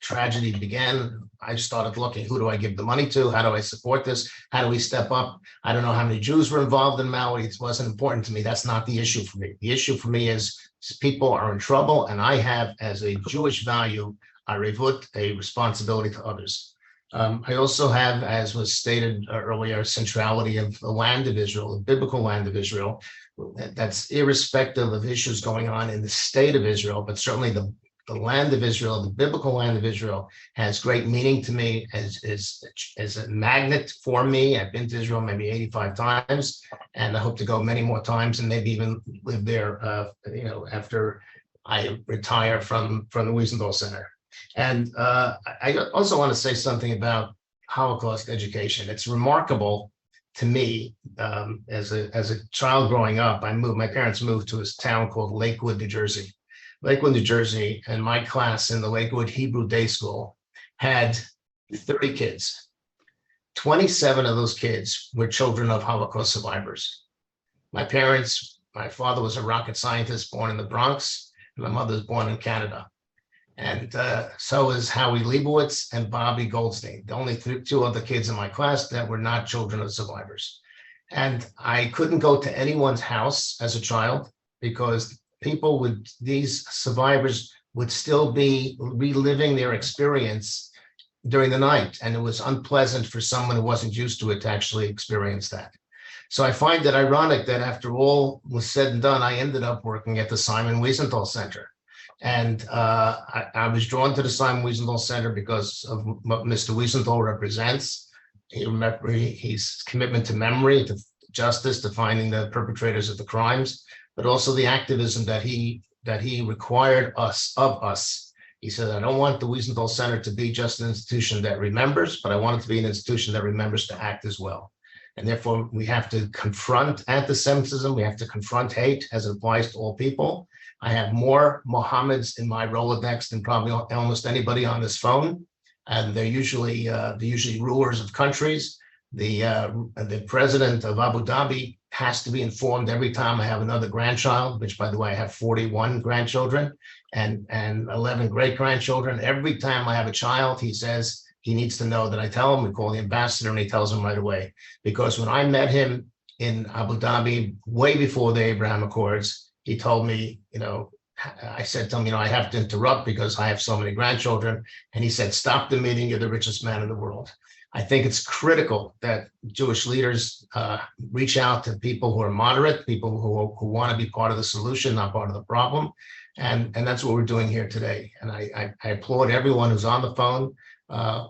tragedy began, I started looking, who do I give the money to? How do I support this? How do we step up? I don't know how many Jews were involved in Maui. It wasn't important to me. That's not the issue for me. The issue for me is people are in trouble, and I have, as a Jewish value, arevut, a responsibility to others. I also have, as was stated earlier, centrality of the land of Israel, the biblical land of Israel. That's irrespective of issues going on in the state of Israel, but certainly the land of Israel, the biblical land of Israel, has great meaning to me as a magnet for me. I've been to Israel maybe 85 times, and I hope to go many more times and maybe even live there, after I retire from the Wiesenthal Center. And I also want to say something about Holocaust education. It's remarkable to me, as a child growing up. My parents moved to a town called Lakewood, New Jersey. Lakewood, New Jersey, and my class in the Lakewood Hebrew Day School had 30 kids. 27 of those kids were children of Holocaust survivors. My father was a rocket scientist born in the Bronx, and my mother was born in Canada. And so is Howie Leibowitz and Bobby Goldstein, the only 2 other kids in my class that were not children of survivors. And I couldn't go to anyone's house as a child because these survivors would still be reliving their experience during the night. And it was unpleasant for someone who wasn't used to it to actually experience that. So I find it ironic that after all was said and done, I ended up working at the Simon Wiesenthal Center. And I was drawn to the Simon Wiesenthal Center because of what Mr. Wiesenthal represents. He's commitment to memory, to justice, to finding the perpetrators of the crimes, but also the activism that he required of us. He said, I don't want the Wiesenthal Center to be just an institution that remembers, but I want it to be an institution that remembers to act as well. And therefore, we have to confront anti-Semitism. We have to confront hate as it applies to all people. I have more Mohammeds in my Rolodex than probably almost anybody on this phone. And they're usually rulers of countries. The president of Abu Dhabi has to be informed every time I have another grandchild, which, by the way, I have 41 grandchildren and 11 great-grandchildren. Every time I have a child, he says he needs to know that I tell him. We call the ambassador, and he tells him right away. Because when I met him in Abu Dhabi, way before the Abraham Accords, he told me, I said to him, I have to interrupt because I have so many grandchildren. And he said, stop the meeting. You're the richest man in the world. I think it's critical that Jewish leaders reach out to people who are moderate, people who want to be part of the solution, not part of the problem. And that's what we're doing here today. And I applaud everyone who's on the phone.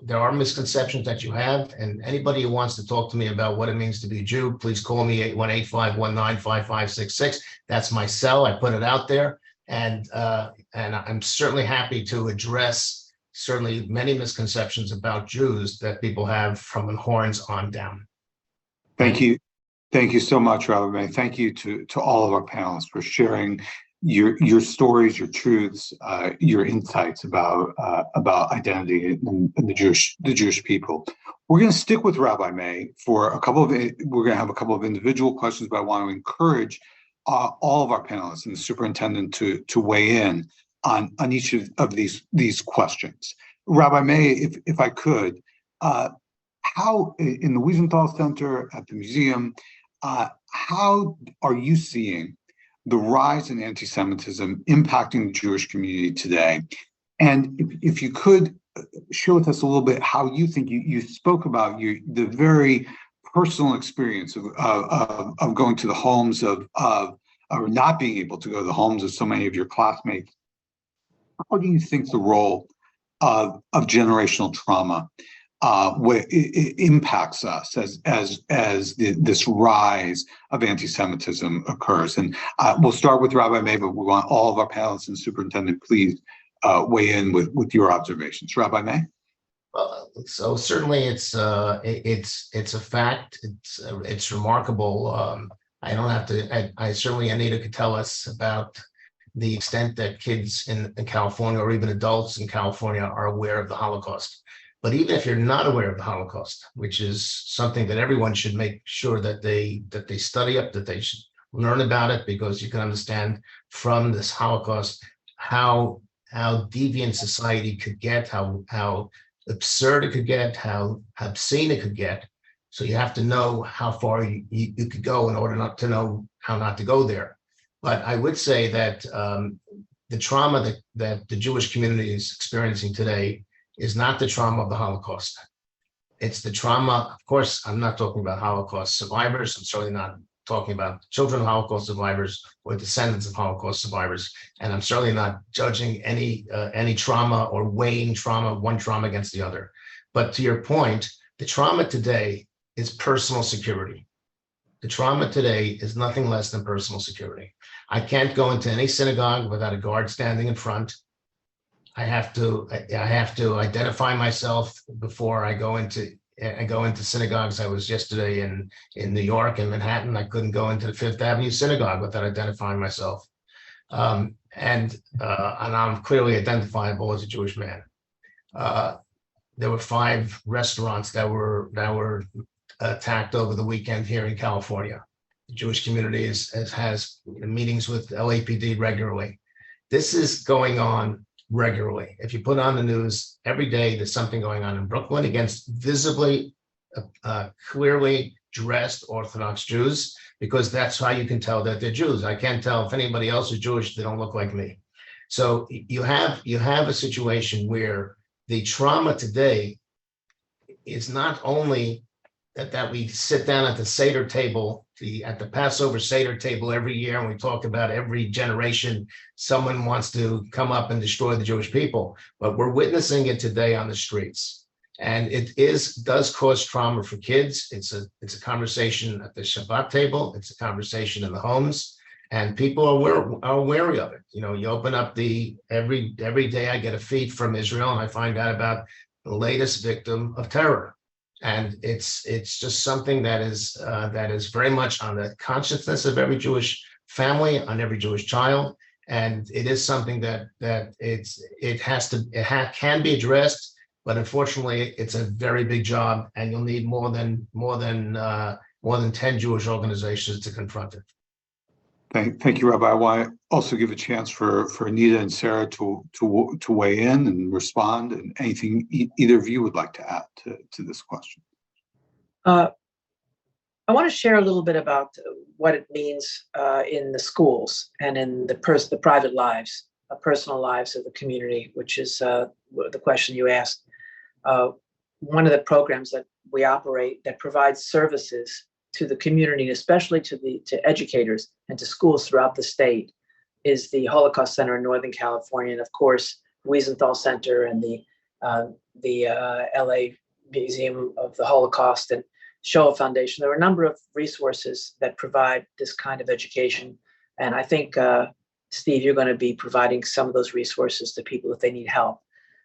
There are misconceptions that you have, and anybody who wants to talk to me about what it means to be a Jew, please call me 818-519-5566. That's my cell. I put it out there. And I'm certainly happy to address certainly many misconceptions about Jews that people have from the horns on down. Thank you. Thank you so much, Rabbi May. Thank you to all of our panelists for sharing your stories, your truths, your insights about identity and the Jewish people. We're going to stick with Rabbi May for we're going to have a couple of individual questions, but I want to encourage all of our panelists and the superintendent to weigh in on each of these questions. Rabbi May, if I could, how in the Wiesenthal Center at the museum, how are you seeing the rise in anti-Semitism impacting the Jewish community today? And if you could share with us a little bit how you think you spoke about the very personal experience of going to the homes of or not being able to go to the homes of so many of your classmates. How do you think the role of generational trauma it impacts us as this rise of anti-Semitism occurs? And we'll start with Rabbi May, but we want all of our panelists and superintendent, please weigh in with your observations. Rabbi May? Well, so certainly it's a fact. It's remarkable. I don't have to. I certainly Anita could tell us about the extent that kids in California or even adults in California are aware of the Holocaust. But even if you're not aware of the Holocaust, which is something that everyone should make sure that they study up, that they should learn about it, because you can understand from this Holocaust how deviant society could get, how absurd it could get, how obscene it could get. So you have to know how far you could go in order not to know how not to go there. But I would say that the trauma that the Jewish community is experiencing today is not the trauma of the Holocaust. It's the trauma, of course, I'm not talking about Holocaust survivors. I'm certainly not talking about children of Holocaust survivors or descendants of Holocaust survivors. And I'm certainly not judging any trauma or weighing one trauma against the other. But to your point, the trauma today is personal security. The trauma today is nothing less than personal security. I can't go into any synagogue without a guard standing in front. I have to identify myself before I go into synagogues. I was yesterday in New York, in Manhattan. I couldn't go into the Fifth Avenue synagogue without identifying myself. And I'm clearly identifiable as a Jewish man. There were 5 restaurants that were attacked over the weekend here in California. The Jewish community has meetings with LAPD regularly. This is going on regularly. If you put on the news every day, there's something going on in Brooklyn against visibly, clearly dressed Orthodox Jews, because that's how you can tell that they're Jews. I can't tell if anybody else is Jewish. They don't look like me. So you have a situation where the trauma today is not only that we sit down at the Seder table, at the Passover Seder table every year, and we talk about every generation someone wants to come up and destroy the Jewish people, but we're witnessing it today on the streets. And it does cause trauma for kids. It's a conversation at the Shabbat table. It's a conversation in the homes, and people are wary of it. You know, you open up every day I get a feed from Israel, and I find out about the latest victim of terror. And it's just something that is very much on the consciousness of every Jewish family, on every Jewish child, and it is something that can be addressed, but unfortunately, it's a very big job, and you'll need more than 10 Jewish organizations to confront it. Thank you, Rabbi. I want to also give a chance for Anita and Sarah to weigh in and respond, and anything either of you would like to add to this question. I want to share a little bit about what it means in the schools and in the private lives, personal lives of the community, which is the question you asked. One of the programs that we operate that provides services to the community, especially to educators and to schools throughout the state, is the Holocaust Center in Northern California, and of course, Wiesenthal Center and the LA Museum of the Holocaust and Shoah Foundation. There are a number of resources that provide this kind of education, and I think, Steve, you're going to be providing some of those resources to people if they need help.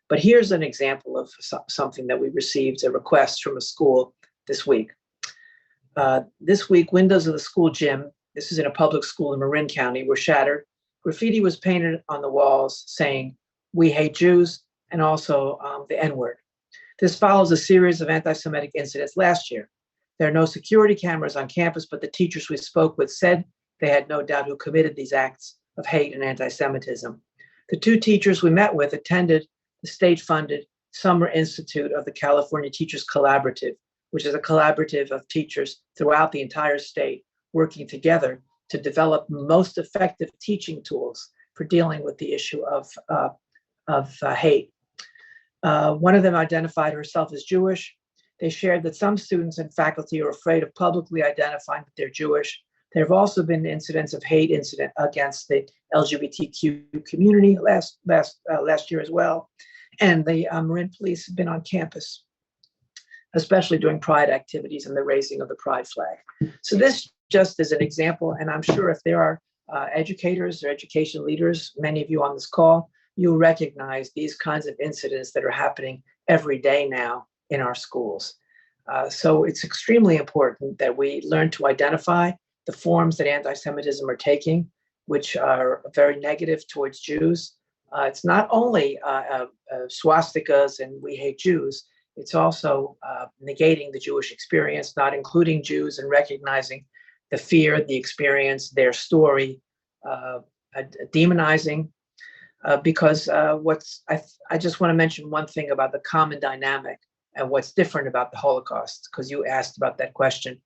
But here's an example of something that we received, a request from a school this week. This week, windows of the school gym, this is in a public school in Marin County, were shattered. Graffiti was painted on the walls saying, "We hate Jews," and also the N-word. This follows a series of anti-Semitic incidents last year. There are no security cameras on campus, but the teachers we spoke with said they had no doubt who committed these acts of hate and anti-Semitism. The two teachers we met with attended the state-funded Summer Institute of the California Teachers Collaborative, which is a collaborative of teachers throughout the entire state working together to develop most effective teaching tools for dealing with the issue of hate. One of them identified herself as Jewish. They shared that some students and faculty are afraid of publicly identifying that they're Jewish. There have also been incidents of hate against the LGBTQ community last year as well. And the Marin police have been on campus, especially during Pride activities and the raising of the Pride flag. So this just is an example, and I'm sure if there are educators or education leaders, many of you on this call, you'll recognize these kinds of incidents that are happening every day now in our schools. So it's extremely important that we learn to identify the forms that anti-Semitism are taking, which are very negative towards Jews. It's not only swastikas and "we hate Jews," it's also negating the Jewish experience, not including Jews, and recognizing the fear, the experience, their story, demonizing. Because I just want to mention one thing about the common dynamic and what's different about the Holocaust, because you asked about that question.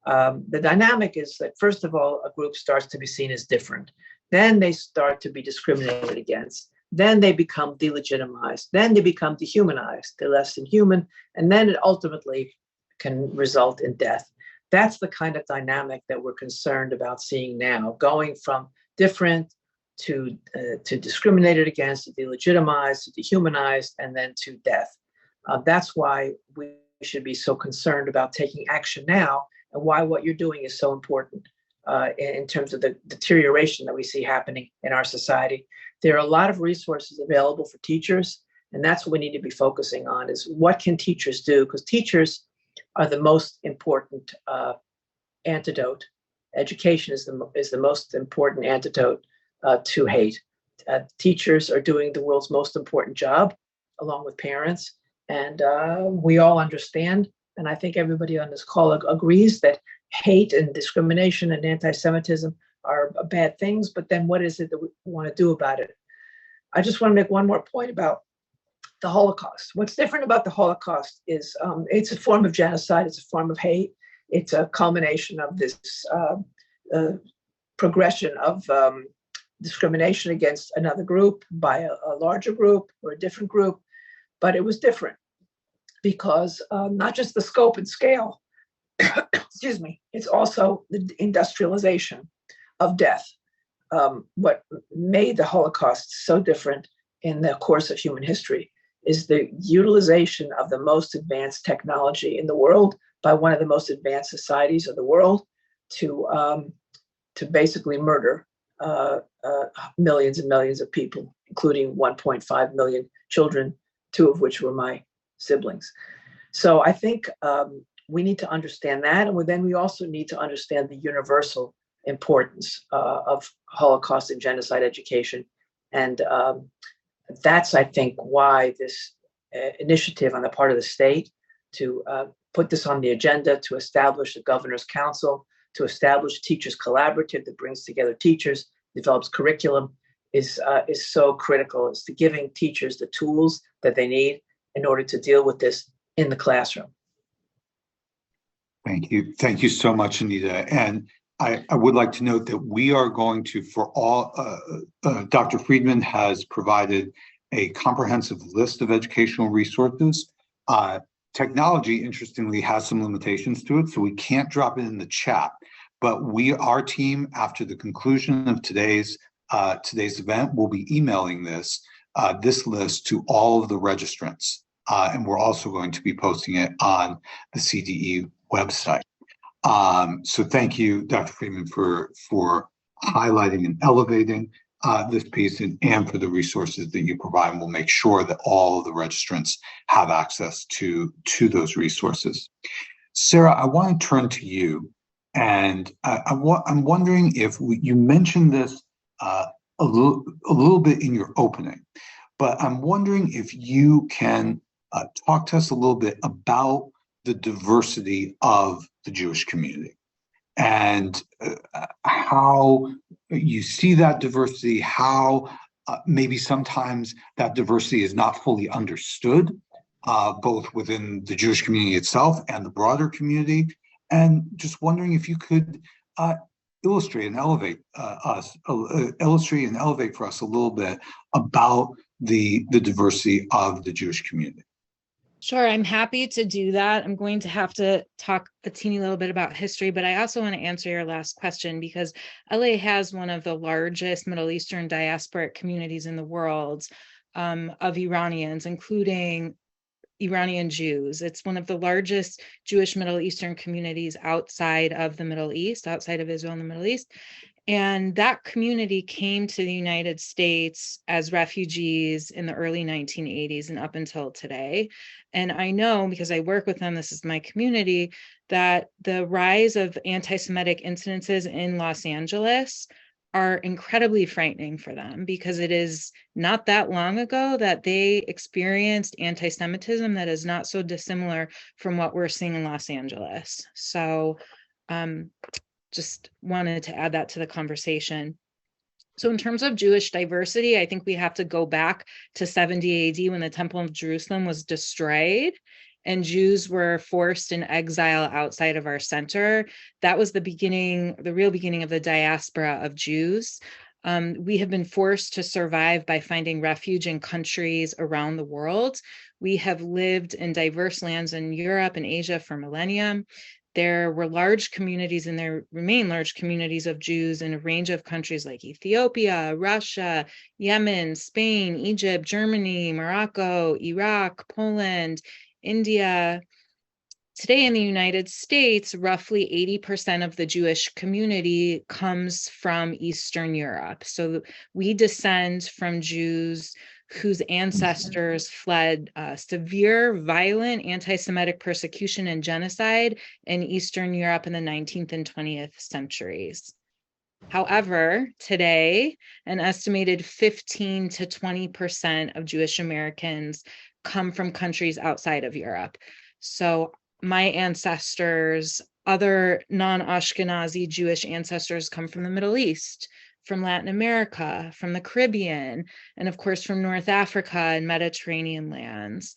The dynamic is that, first of all, a group starts to be seen as different. Then they start to be discriminated against. Then they become delegitimized. Then they become dehumanized. They're less than human. And then it ultimately can result in death. That's the kind of dynamic that we're concerned about seeing now, going from different to discriminated against, to delegitimized, to dehumanized, and then to death. That's why we should be so concerned about taking action now, and why what you're doing is so important in terms of the deterioration that we see happening in our society. There are a lot of resources available for teachers, and that's what we need to be focusing on, is what can teachers do? Because teachers are the most important antidote. Education is the most important antidote to hate. Teachers are doing the world's most important job, along with parents, and we all understand, and I think everybody on this call agrees, that hate and discrimination and anti-Semitism are bad things, but then what is it that we want to do about it? I just want to make one more point about the Holocaust. What's different about the Holocaust is it's a form of genocide, it's a form of hate, it's a culmination of this progression of discrimination against another group by a larger group or a different group, but it was different because not just the scope and scale, excuse me, it's also the industrialization of death. What made the Holocaust so different in the course of human history is the utilization of the most advanced technology in the world by one of the most advanced societies of the world to basically murder millions and millions of people, including 1.5 million children, 2 of which were my siblings. So I think we need to understand that. And then we also need to understand the universal importance of Holocaust and genocide education. And that's, I think, why this initiative on the part of the state to put this on the agenda, to establish a governor's council, to establish teachers collaborative that brings together teachers, develops curriculum, is so critical. It's to giving teachers the tools that they need in order to deal with this in the classroom. Thank you. Thank you so much, Anita. And I would like to note that we are going to, for all, Dr. Friedman has provided a comprehensive list of educational resources. Technology, interestingly, has some limitations to it, so we can't drop it in the chat. But our team, after the conclusion of today's event, will be emailing this list to all of the registrants. And we're also going to be posting it on the CDE website. So thank you, Dr. Friedman, for highlighting and elevating this piece and for the resources that you provide. And we'll make sure that all of the registrants have access to those resources. Sarah, I want to turn to you. And I'm wondering if you mentioned this a little bit in your opening, but I'm wondering if you can talk to us a little bit about the diversity of the Jewish community and how you see that diversity, how maybe sometimes that diversity is not fully understood, both within the Jewish community itself and the broader community. And just wondering if you could illustrate and elevate for us a little bit about the diversity of the Jewish community. Sure, I'm happy to do that. I'm going to have to talk a teeny little bit about history, but I also want to answer your last question because LA has one of the largest Middle Eastern diasporic communities in the world of Iranians, including Iranian Jews. It's one of the largest Jewish Middle Eastern communities outside of the Middle East, outside of Israel and the Middle East. And that community came to the United States as refugees in the early 1980s and up until today. And I know, because I work with them, this is my community, that the rise of anti-Semitic incidences in Los Angeles are incredibly frightening for them, because it is not that long ago that they experienced anti-Semitism that is not so dissimilar from what we're seeing in Los Angeles. So just wanted to add that to the conversation. So in terms of Jewish diversity, I think we have to go back to 70 AD when the Temple of Jerusalem was destroyed and Jews were forced in exile outside of our center. That was the beginning, the real beginning of the diaspora of Jews. We have been forced to survive by finding refuge in countries around the world. We have lived in diverse lands in Europe and Asia for millennia. There were large communities, and there remain large communities of Jews in a range of countries like Ethiopia, Russia, Yemen, Spain, Egypt, Germany, Morocco, Iraq, Poland, India. Today in the United States, roughly 80% of the Jewish community comes from Eastern Europe. So we descend from Jews whose ancestors fled severe, violent anti-Semitic persecution and genocide in Eastern Europe in the 19th and 20th centuries. However, today, an estimated 15 to 20% of Jewish Americans come from countries outside of Europe. So my ancestors, other non-Ashkenazi Jewish ancestors, come from the Middle East, from Latin America, from the Caribbean, and of course from North Africa and Mediterranean lands.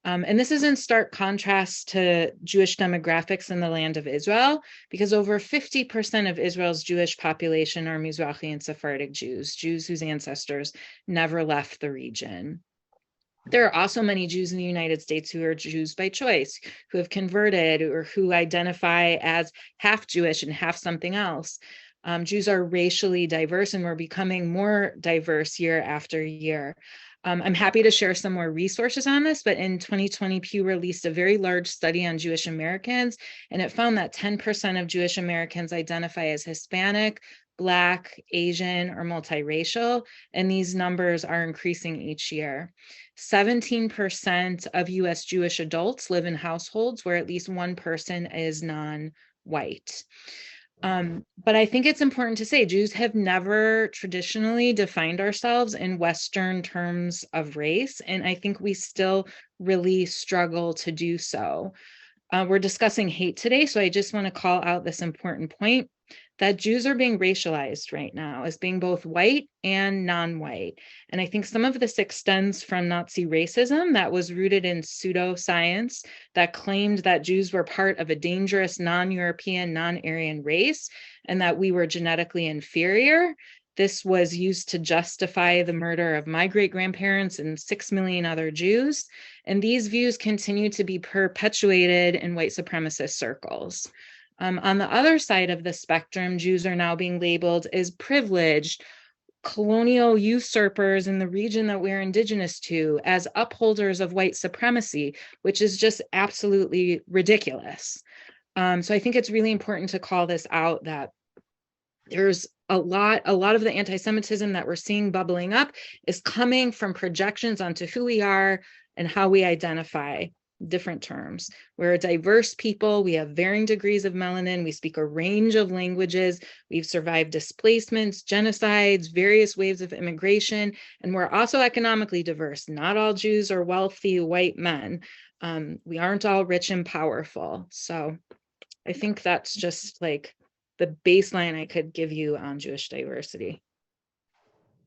And this is in stark contrast to Jewish demographics in the land of Israel, because over 50% of Israel's Jewish population are Mizrahi and Sephardic Jews, Jews whose ancestors never left the region. There are also many Jews in the United States who are Jews by choice, who have converted or who identify as half Jewish and half something else. Jews are racially diverse, and we're becoming more diverse year after year. I'm happy to share some more resources on this, but in 2020, Pew released a very large study on Jewish Americans, and it found that 10% of Jewish Americans identify as Hispanic, Black, Asian, or multiracial, and these numbers are increasing each year. 17% of US Jewish adults live in households where at least one person is non-white. But I think it's important to say Jews have never traditionally defined ourselves in Western terms of race, and I think we still really struggle to do so. We're discussing hate today, so I just want to call out this important point that Jews are being racialized right now as being both white and non-white. And I think some of this extends from Nazi racism that was rooted in pseudoscience that claimed that Jews were part of a dangerous non-European, non-Aryan race, and that we were genetically inferior. This was used to justify the murder of my great-grandparents and 6 million other Jews. And these views continue to be perpetuated in white supremacist circles. On the other side of the spectrum, Jews are now being labeled as privileged, colonial usurpers in the region that we're indigenous to, as upholders of white supremacy, which is just absolutely ridiculous. So I think it's really important to call this out, that there's a lot of the anti-Semitism that we're seeing bubbling up is coming from projections onto who we are and how we identify. Different terms. We're a diverse people. We have varying degrees of melanin. We speak a range of languages. We've survived displacements, genocides, various waves of immigration, and we're also economically diverse. Not all Jews are wealthy white men. We aren't all rich and powerful. So I think that's just like the baseline I could give you on Jewish diversity.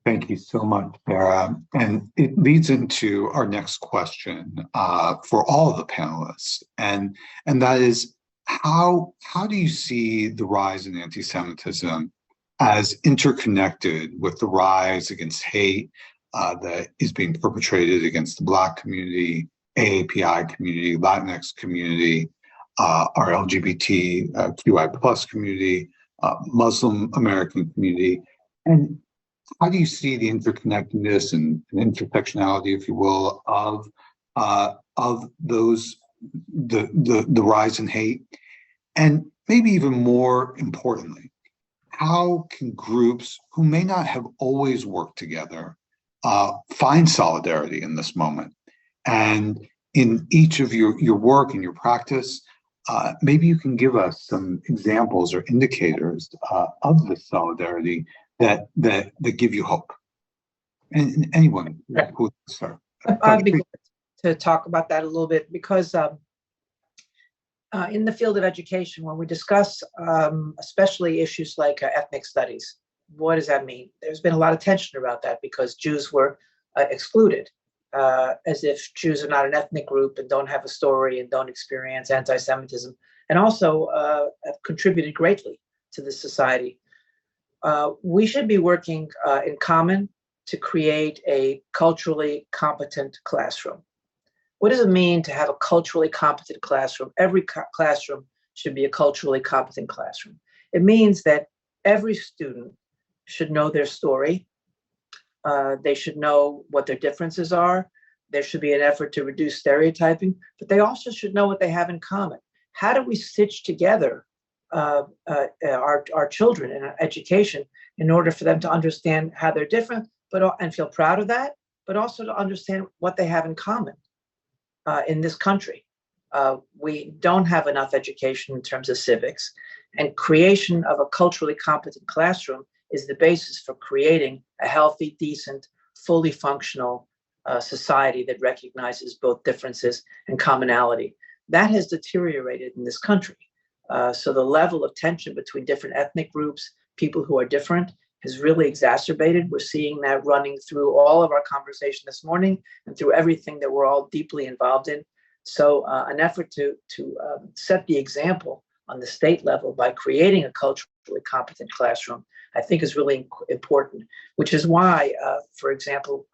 Thank you so much, Sarah. And it leads into our next question for all of the panelists. And that is, how do you see the rise in anti-Semitism as interconnected with the rise against hate that is being perpetrated against the Black community, AAPI community, Latinx community, our LGBTQI plus community, Muslim American community? And how do you see the interconnectedness and intersectionality, if you will, of those the rise in hate? And maybe even more importantly, how can groups who may not have always worked together find solidarity in this moment? And in each of your work and your practice, maybe you can give us some examples or indicators of this solidarity that give you hope. And anyone who would start. I'd be glad to talk about that a little bit, because in the field of education, when we discuss especially issues like ethnic studies, what does that mean? There's been a lot of tension about that because Jews were excluded, as if Jews are not an ethnic group and don't have a story and don't experience anti-Semitism, and also have contributed greatly to the society. We should be working in common to create a culturally competent classroom. What does it mean to have a culturally competent classroom? Every classroom should be a culturally competent classroom. It means that every student should know their story. They should know what their differences are. There should be an effort to reduce stereotyping, but they also should know what they have in common. How do we stitch together our children in our education in order for them to understand how they're different, and feel proud of that, but also to understand what they have in common in this country? We don't have enough education in terms of civics, and creation of a culturally competent classroom is the basis for creating a healthy, decent, fully functional society that recognizes both differences and commonality. That has deteriorated in this country. So the level of tension between different ethnic groups, people who are different, has really exacerbated. We're seeing that running through all of our conversation this morning and through everything that we're all deeply involved in. So an effort to set the example on the state level by creating a culturally competent classroom, I think is really important, which is why, for example,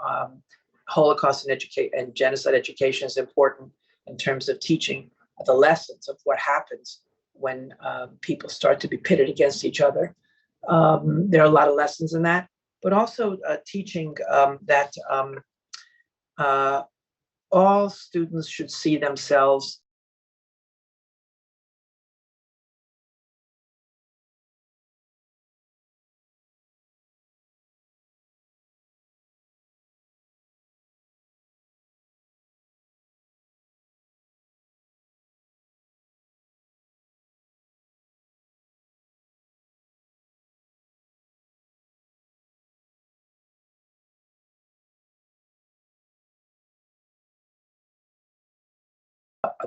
Holocaust and genocide education is important in terms of teaching the lessons of what happens when people start to be pitted against each other. There are a lot of lessons in that, but also teaching that all students should see themselves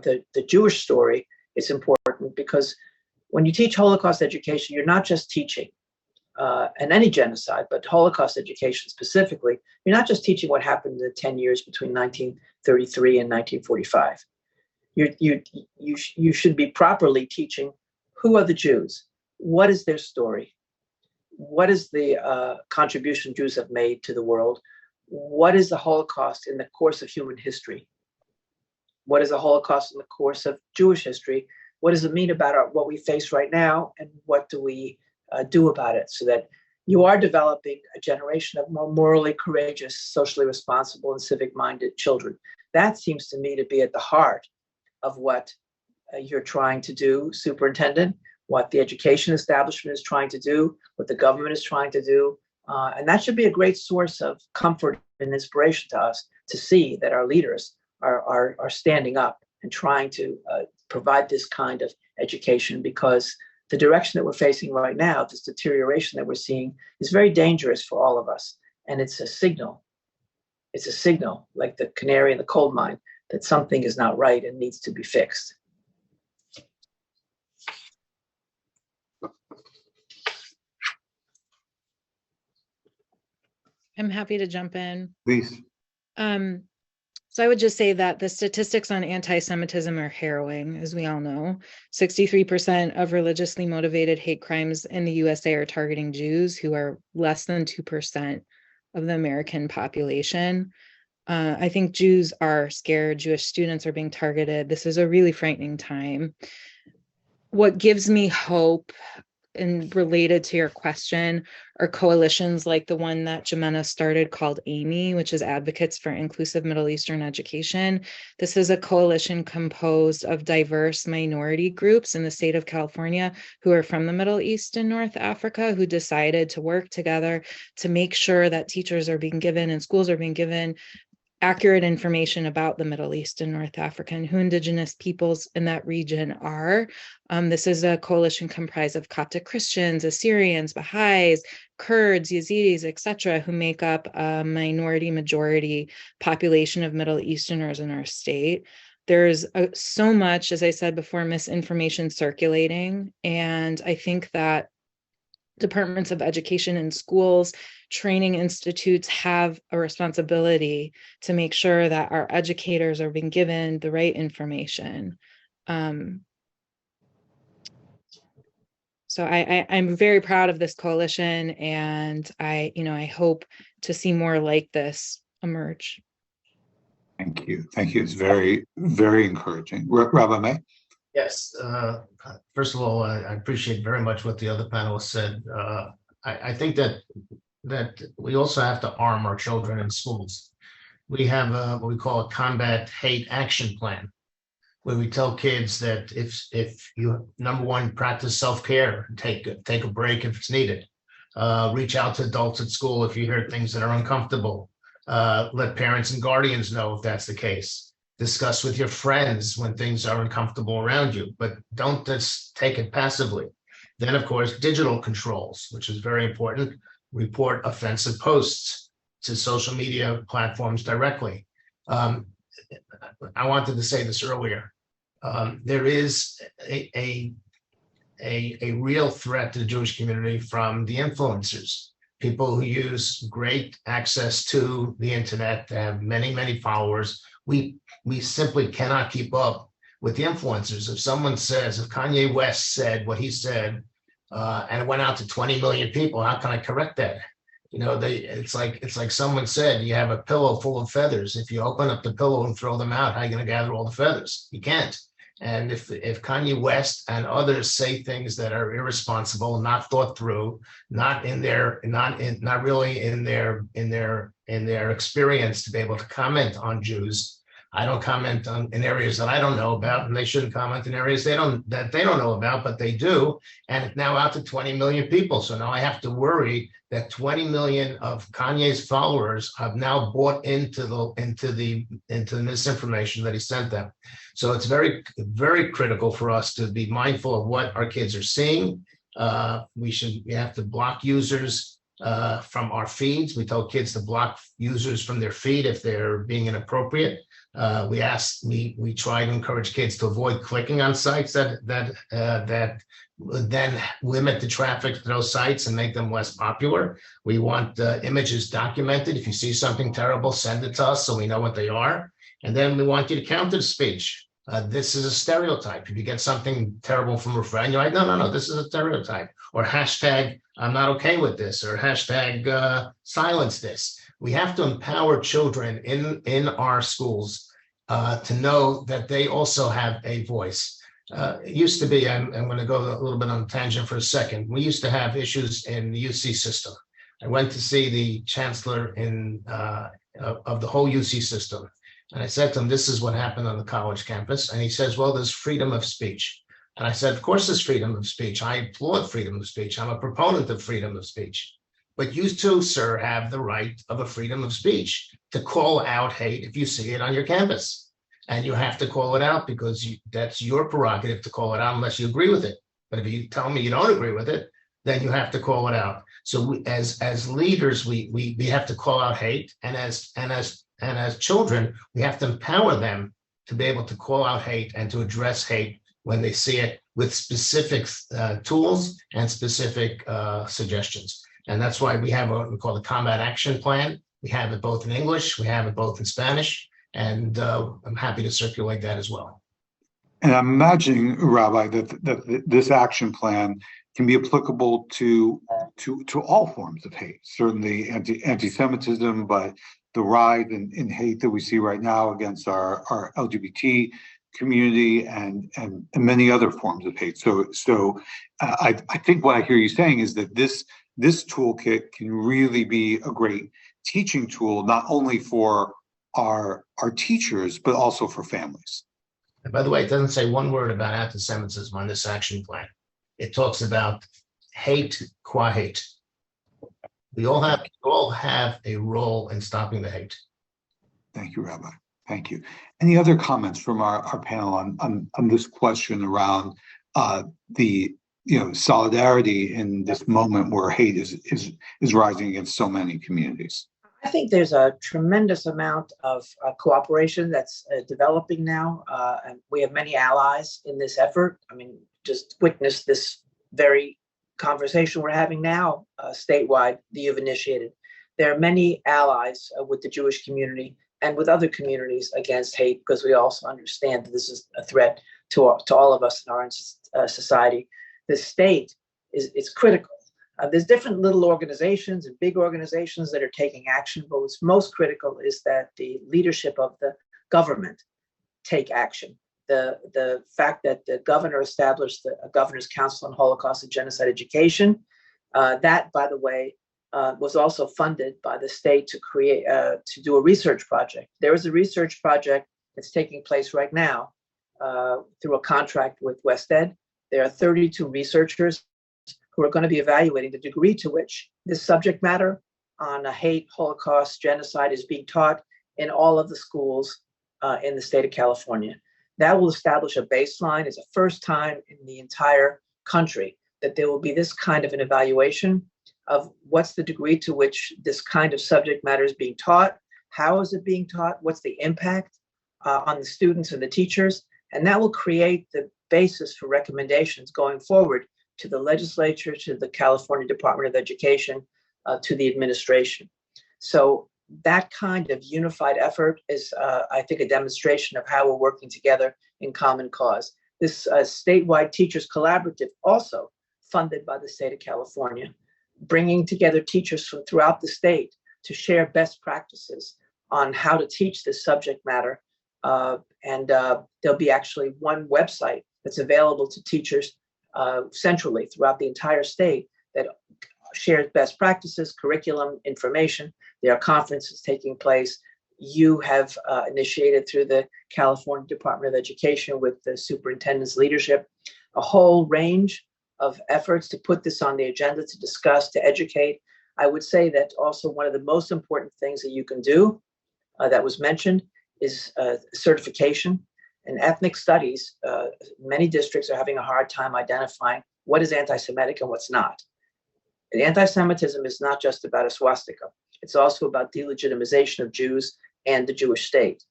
the Jewish story is important, because when you teach Holocaust education, you're not just teaching and any genocide, but Holocaust education specifically, you're not just teaching what happened in the 10 years between 1933 and 1945. You should be properly teaching, who are the Jews? What is their story? What is the contribution Jews have made to the world? What is the Holocaust in the course of human history? What is the Holocaust in the course of Jewish history? What does it mean about what we face right now? And what do we do about it, so that you are developing a generation of more morally courageous, socially responsible, and civic-minded children? That seems to me to be at the heart of what you're trying to do, Superintendent, what the education establishment is trying to do, what the government is trying to do. And that should be a great source of comfort and inspiration to us, to see that our leaders are standing up and trying to provide this kind of education, because the direction that we're facing right now, this deterioration that we're seeing, is very dangerous for all of us. And it's a signal. It's a signal, like the canary in the coal mine, that something is not right and needs to be fixed. I'm happy to jump in. Please. So I would just say that the statistics on anti-Semitism are harrowing, as we all know. 63% of religiously motivated hate crimes in the USA are targeting Jews, who are less than 2% of the American population. I think Jews are scared. Jewish students are being targeted. This is a really frightening time. What gives me hope, and related to your question, are coalitions like the one that Jimena started called AMY, which is Advocates for Inclusive Middle Eastern Education. This is a coalition composed of diverse minority groups in the state of California who are from the Middle East and North Africa, who decided to work together to make sure that teachers are being given and schools are being given accurate information about the Middle East and North Africa and who Indigenous peoples in that region are. This is a coalition comprised of Coptic Christians, Assyrians, Baha'is, Kurds, Yazidis, etc., who make up a minority majority population of Middle Easterners in our state. There's so much, as I said before, misinformation circulating, and I think that departments of education and schools, training institutes have a responsibility to make sure that our educators are being given the right information. So I'm very proud of this coalition, and I hope to see more like this emerge. Thank you. Thank you. It's very, very encouraging. Rabbi May? Yes. First of all, I appreciate very much what the other panelists said. I think that we also have to arm our children in schools. We have what we call a combat hate action plan, where we tell kids that if you, number one, practice self-care, take a break if it's needed, reach out to adults at school if you hear things that are uncomfortable, let parents and guardians know if that's the case. Discuss with your friends when things are uncomfortable around you, but don't just take it passively. Then, of course, digital controls, which is very important. Report offensive posts to social media platforms directly. I wanted to say this earlier. There is a real threat to the Jewish community from the influencers, people who use great access to the internet, to have many, many followers. We simply cannot keep up with the influencers. If someone says, if Kanye West said what he said, and it went out to 20 million people, how can I correct that? You know, it's like someone said, you have a pillow full of feathers. If you open up the pillow and throw them out, how are you going to gather all the feathers? You can't. And if Kanye West and others say things that are irresponsible, not thought through, not really in their in their experience to be able to comment on Jews. I don't comment on in areas that I don't know about, and they shouldn't comment in areas they don't know about, but they do. And it's now out to 20 million people. So now I have to worry that 20 million of Kanye's followers have now bought into the misinformation that he sent them. So it's very, very critical for us to be mindful of what our kids are seeing. We have to block users from our feeds. We tell kids to block users from their feed if they're being inappropriate. We try to encourage kids to avoid clicking on sites that then limit the traffic to those sites and make them less popular. We want images documented. If you see something terrible, send it to us so we know what they are. And then we want you to counter the speech. This is a stereotype. If you get something terrible from a friend, you're like, no, this is a stereotype. Or hashtag, I'm not okay with this, or hashtag silence this. We have to empower children in our schools to know that they also have a voice. It used to be, I'm going to go a little bit on a tangent for a second. We used to have issues in the UC system. I went to see the chancellor of the whole UC system. And I said to him, this is what happened on the college campus. And he says, well, there's freedom of speech. And I said, of course, there's freedom of speech. I applaud freedom of speech. I'm a proponent of freedom of speech. But you too, sir, have the right of a freedom of speech to call out hate if you see it on your campus. And you have to call it out because that's your prerogative to call it out unless you agree with it. But if you tell me you don't agree with it, then you have to call it out. So as leaders, we have to call out hate. And as children, we have to empower them to be able to call out hate and to address hate when they see it with specific tools and specific suggestions. And that's why we have what we call the Combat Action Plan. We have it both in English, we have it both in Spanish, and I'm happy to circulate that as well. And I'm imagining, Rabbi, that this action plan can be applicable to all forms of hate, certainly anti-Semitism, but the rise in hate that we see right now against our LGBT community and many other forms of hate. So I think what I hear you saying is that this toolkit can really be a great teaching tool, not only for our teachers, but also for families. And by the way, it doesn't say one word about anti-Semitism on this action plan. It talks about hate qua hate. We all have a role in stopping the hate. Thank you, Rabbi. Thank you. Any other comments from our panel on this question around the solidarity in this moment where hate is rising against so many communities? I think there's a tremendous amount of cooperation that's developing now, and we have many allies in this effort. I mean, just witness this very conversation we're having now statewide that you've initiated. There are many allies with the Jewish community and with other communities against hate, because we also understand that this is a threat to all of us in our society. The state is critical. There's different little organizations and big organizations that are taking action, but what's most critical is that the leadership of the government take action. The fact that the governor established a Governor's Council on Holocaust and Genocide Education, that, by the way, was also funded by the state to create to do a research project. There is a research project that's taking place right now through a contract with WestEd. There are 32 researchers who are going to be evaluating the degree to which this subject matter on hate, Holocaust, genocide is being taught in all of the schools in the state of California. That will establish a baseline. It's the first time in the entire country that there will be this kind of an evaluation of what's the degree to which this kind of subject matter is being taught, how is it being taught, what's the impact on the students and the teachers, and that will create the basis for recommendations going forward to the legislature, to the California Department of Education, to the administration. So that kind of unified effort is, I think, a demonstration of how we're working together in common cause. This statewide teachers collaborative, also funded by the state of California, bringing together teachers from throughout the state to share best practices on how to teach this subject matter. And there'll be actually one website that's available to teachers centrally throughout the entire state that shares best practices, curriculum, information. There are conferences taking place. You have initiated through the California Department of Education with the superintendent's leadership, a whole range of efforts to put this on the agenda, to discuss, to educate. I would say that also one of the most important things that you can do that was mentioned is certification. In ethnic studies, many districts are having a hard time identifying what is anti-Semitic and what's not. And anti-Semitism is not just about a swastika. It's also about delegitimization of Jews and the Jewish state.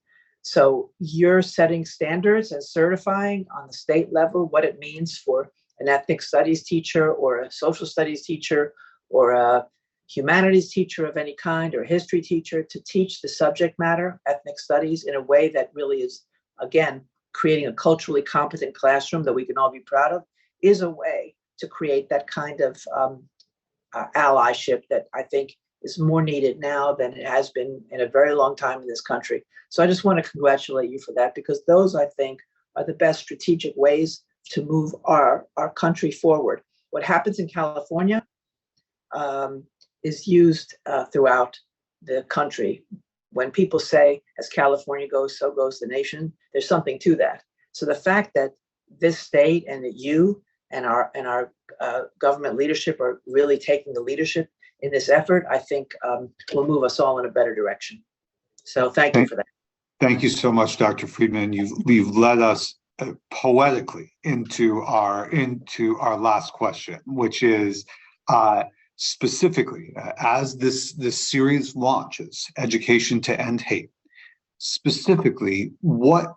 So you're setting standards and certifying on the state level what it means for an ethnic studies teacher or a social studies teacher or a humanities teacher of any kind or a history teacher to teach the subject matter, ethnic studies, in a way that really is, again, creating a culturally competent classroom that we can all be proud of, is a way to create that kind of allyship that I think is more needed now than it has been in a very long time in this country. So I just want to congratulate you for that, because those, I think, are the best strategic ways to move our country forward. What happens in California is used throughout the country. When people say, as California goes, so goes the nation, there's something to that. So the fact that this state and that you and our government leadership are really taking the leadership in this effort, I think will move us all in a better direction. So thank you for that. Thank you so much, Dr. Friedman. You've led us poetically into our last question, which is specifically as this series launches, Education to End Hate. Specifically, what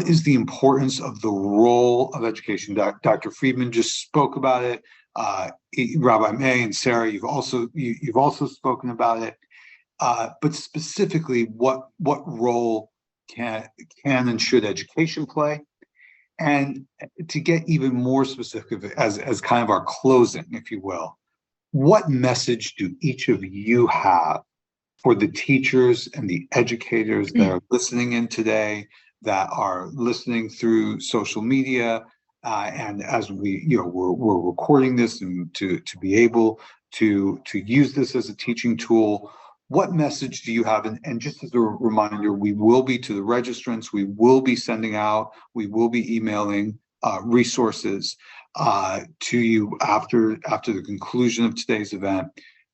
is the importance of the role of education? Dr. Friedman just spoke about it. Rabbi May and Sarah, you've also spoken about it. But specifically, what role can and should education play? And to get even more specific, as kind of our closing, if you will, what message do each of you have for the teachers and the educators that are listening in today, that are listening through social media, and as we're recording this and to be able to use this as a teaching tool? What message do you have? And just as a reminder, we will be to the registrants, we will be sending out, we will be emailing resources to you after the conclusion of today's event.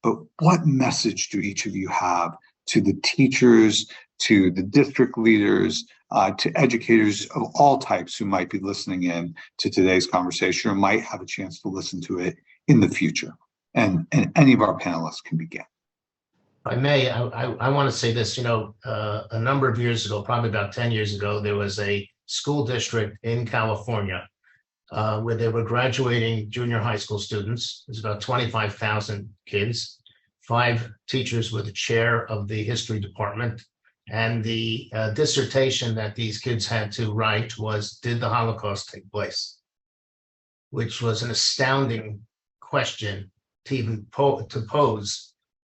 But what message do each of you have to the teachers, to the district leaders, to educators of all types who might be listening in to today's conversation or might have a chance to listen to it in the future? And any of our panelists can begin. If I may, I want to say this, a number of years ago, probably about 10 years ago, there was a school district in California where they were graduating junior high school students. There's about 25,000 kids. 5 teachers were the chair of the history department. And the dissertation that these kids had to write was, did the Holocaust take place? Which was an astounding question to even pose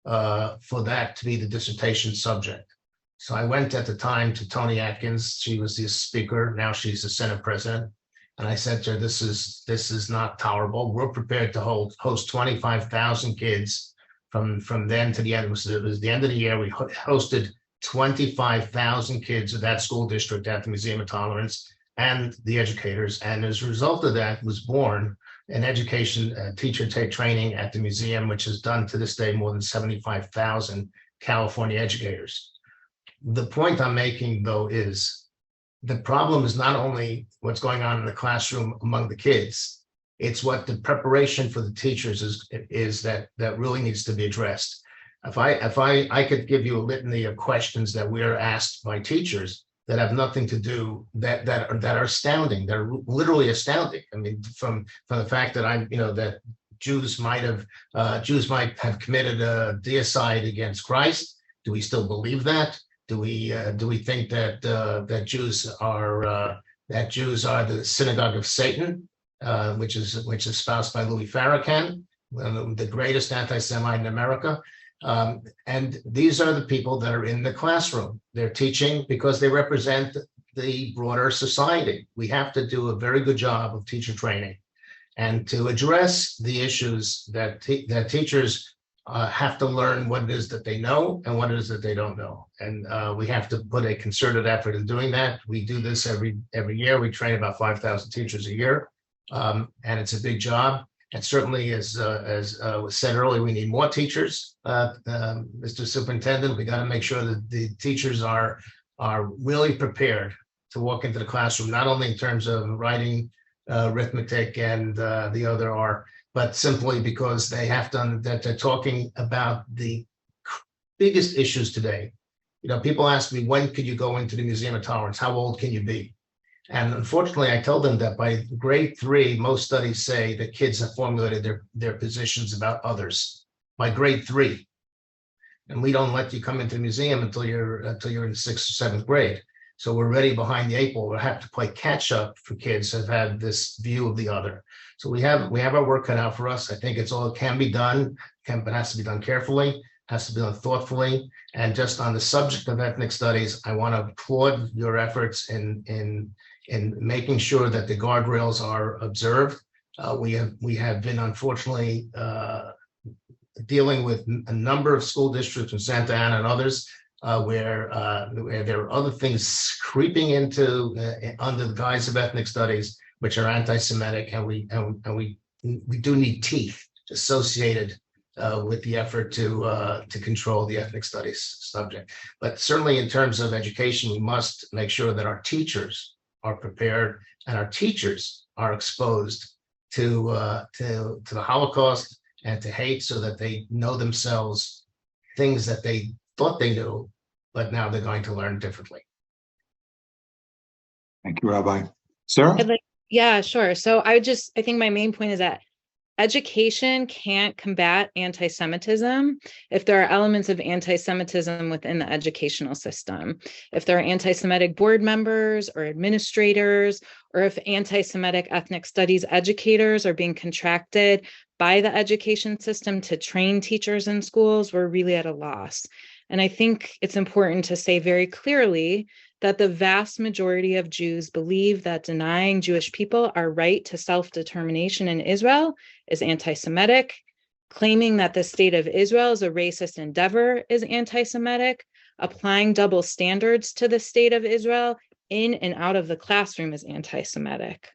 for that to be the dissertation subject. So I went at the time to Tony Atkins. She was the speaker. Now she's the Senate president. And I said to her, this is not tolerable. We're prepared to host 25,000 kids from then to the end. It was the end of the year. We hosted 25,000 kids of that school district at the Museum of Tolerance and the educators. And as a result of that was born an education teacher training at the museum, which has done to this day more than 75,000 California educators. The point I'm making, though, is the problem is not only what's going on in the classroom among the kids, it's what the preparation for the teachers is that really needs to be addressed. If I could give you a litany of questions that we are asked by teachers that have nothing to do, that are astounding, they're literally astounding. I mean, from the fact that that Jews might have committed a deicide against Christ. Do we still believe that? Do we think that Jews are the synagogue of Satan, which is espoused by Louis Farrakhan, the greatest anti-Semite in America? And these are the people that are in the classroom. They're teaching because they represent the broader society. We have to do a very good job of teacher training. and to address the issues that teachers have to learn what it is that they know and what it is that they don't know. And we have to put a concerted effort in doing that. We do this every year. We train about 5,000 teachers a year, and it's a big job. And certainly, as was said earlier, we need more teachers. Mr. Superintendent, we got to make sure that the teachers are really prepared to walk into the classroom, not only in terms of writing, arithmetic, and the other R, but simply because they have to, that they're talking about the biggest issues today. You know, people ask me, when could you go into the Museum of Tolerance? How old can you be? And unfortunately, I tell them that by grade 3, most studies say that kids have formulated their positions about others by grade 3. And we don't let you come into the museum until you're in the 6th or 7th grade. So we're already behind the 8 ball. We'll have to play catch up for kids who have had this view of the other. So we have our work cut out for us. I think it can be done, but has to be done carefully, has to be done thoughtfully. And just on the subject of ethnic studies, I want to applaud your efforts in making sure that the guardrails are observed. We have been unfortunately dealing with a number of school districts in Santa Ana and others where there are other things creeping into under the guise of ethnic studies, which are anti-Semitic, and we do need teeth associated with the effort to control the ethnic studies subject. But certainly, in terms of education, we must make sure that our teachers are prepared and our teachers are exposed to the Holocaust and to hate, so that they know themselves things that they thought they knew, but now they're going to learn differently. Thank you, Rabbi. Sarah? Yeah, sure. So I think my main point is that education can't combat anti-Semitism if there are elements of anti-Semitism within the educational system. If there are anti-Semitic board members or administrators, or if anti-Semitic ethnic studies educators are being contracted by the education system to train teachers in schools, we're really at a loss. And I think it's important to say very clearly that the vast majority of Jews believe that denying Jewish people our right to self-determination in Israel is anti-Semitic. Claiming that the state of Israel is a racist endeavor is anti-Semitic. Applying double standards to the state of Israel in and out of the classroom is anti-Semitic.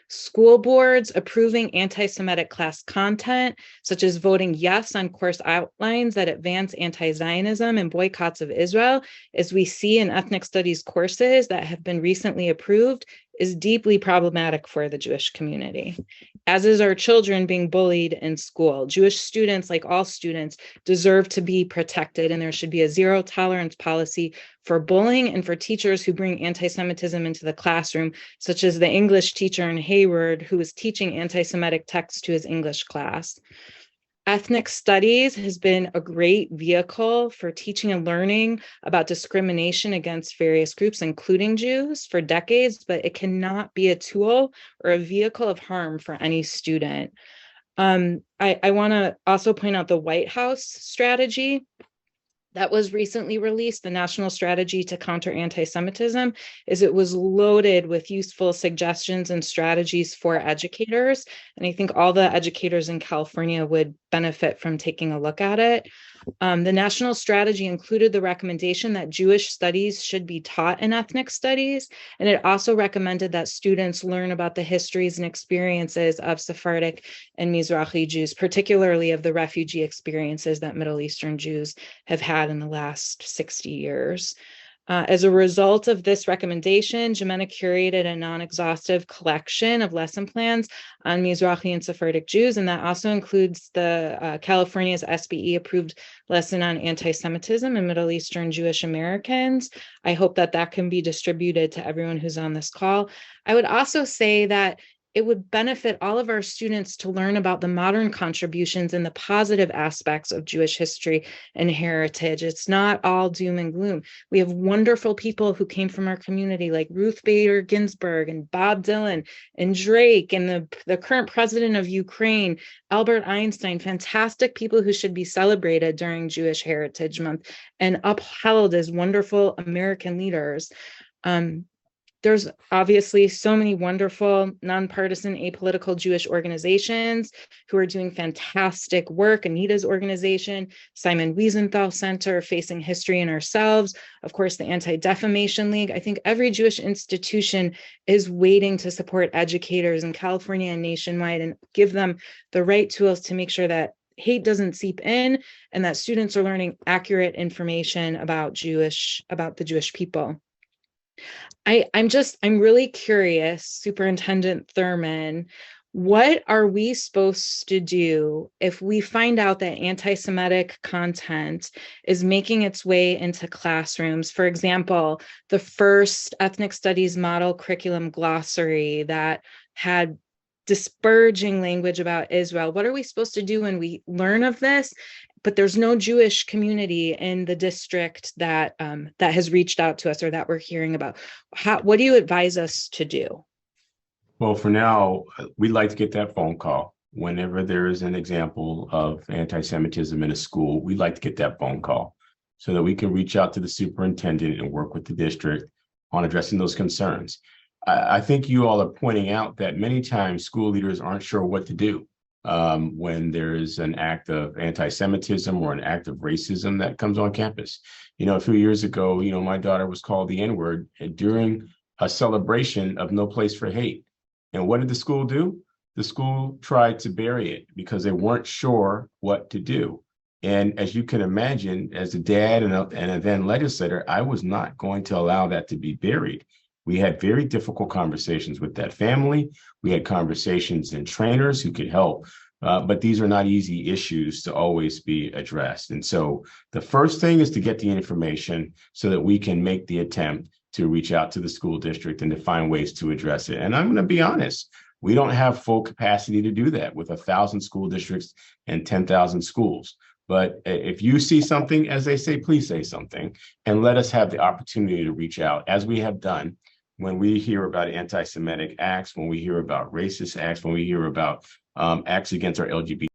School boards approving anti-Semitic class content, such as voting yes on course outlines that advance anti-Zionism and boycotts of Israel, as we see in ethnic studies courses that have been recently approved, is deeply problematic for the Jewish community, as is our children being bullied in school. Jewish students, like all students, deserve to be protected, and there should be a zero tolerance policy for bullying and for teachers who bring anti-Semitism into the classroom, such as the English teacher in Hayward who was teaching anti-Semitic texts to his English class. Ethnic studies has been a great vehicle for teaching and learning about discrimination against various groups, including Jews, for decades, but it cannot be a tool or a vehicle of harm for any student. I want to also point out the White House strategy that was recently released, the National Strategy to Counter Anti-Semitism, is it was loaded with useful suggestions and strategies for educators. And I think all the educators in California would benefit from taking a look at it. The national strategy included the recommendation that Jewish studies should be taught in ethnic studies. And it also recommended that students learn about the histories and experiences of Sephardic and Mizrahi Jews, particularly of the refugee experiences that Middle Eastern Jews have had in the last 60 years. As a result of this recommendation, Jimena curated a non-exhaustive collection of lesson plans on Mizrahi and Sephardic Jews, and that also includes the California's SBE approved lesson on anti-Semitism and Middle Eastern Jewish Americans. I hope that that can be distributed to everyone who's on this call. I would also say that it would benefit all of our students to learn about the modern contributions and the positive aspects of Jewish history and heritage. It's not all doom and gloom. We have wonderful people who came from our community, like Ruth Bader Ginsburg and Bob Dylan and Drake and the current president of Ukraine, Albert Einstein, fantastic people who should be celebrated during Jewish Heritage Month and upheld as wonderful American leaders. there's obviously so many wonderful, nonpartisan, apolitical Jewish organizations who are doing fantastic work. Anita's organization, Simon Wiesenthal Center, Facing History and Ourselves, of course, the Anti-Defamation League. I think every Jewish institution is waiting to support educators in California and nationwide and give them the right tools to make sure that hate doesn't seep in and that students are learning accurate information about the Jewish people. I'm really curious, Superintendent Thurmond, what are we supposed to do if we find out that anti-Semitic content is making its way into classrooms? For example, the first ethnic studies model curriculum glossary that had disparaging language about Israel. What are we supposed to do when we learn of this, but there's no Jewish community in the district that that has reached out to us or that we're hearing about? What do you advise us to do? Well, for now, we'd like to get that phone call. Whenever there is an example of anti-Semitism in a school, we'd like to get that phone call so that we can reach out to the superintendent and work with the district on addressing those concerns. I think you all are pointing out that many times school leaders aren't sure what to do when there is an act of anti-Semitism or an act of racism that comes on campus. You know, a few years ago, my daughter was called the N-word during a celebration of No Place for Hate. And what did the school do? The school tried to bury it because they weren't sure what to do. And as you can imagine, as a dad and a then legislator, I was not going to allow that to be buried. We had very difficult conversations with that family. We had conversations and trainers who could help, but these are not easy issues to always be addressed. And so the first thing is to get the information so that we can make the attempt to reach out to the school district and to find ways to address it. And I'm going to be honest, we don't have full capacity to do that with 1,000 school districts and 10,000 schools. But if you see something, as they say, please say something and let us have the opportunity to reach out, as we have done when we hear about anti-Semitic acts, when we hear about racist acts, when we hear about acts against our LGBT.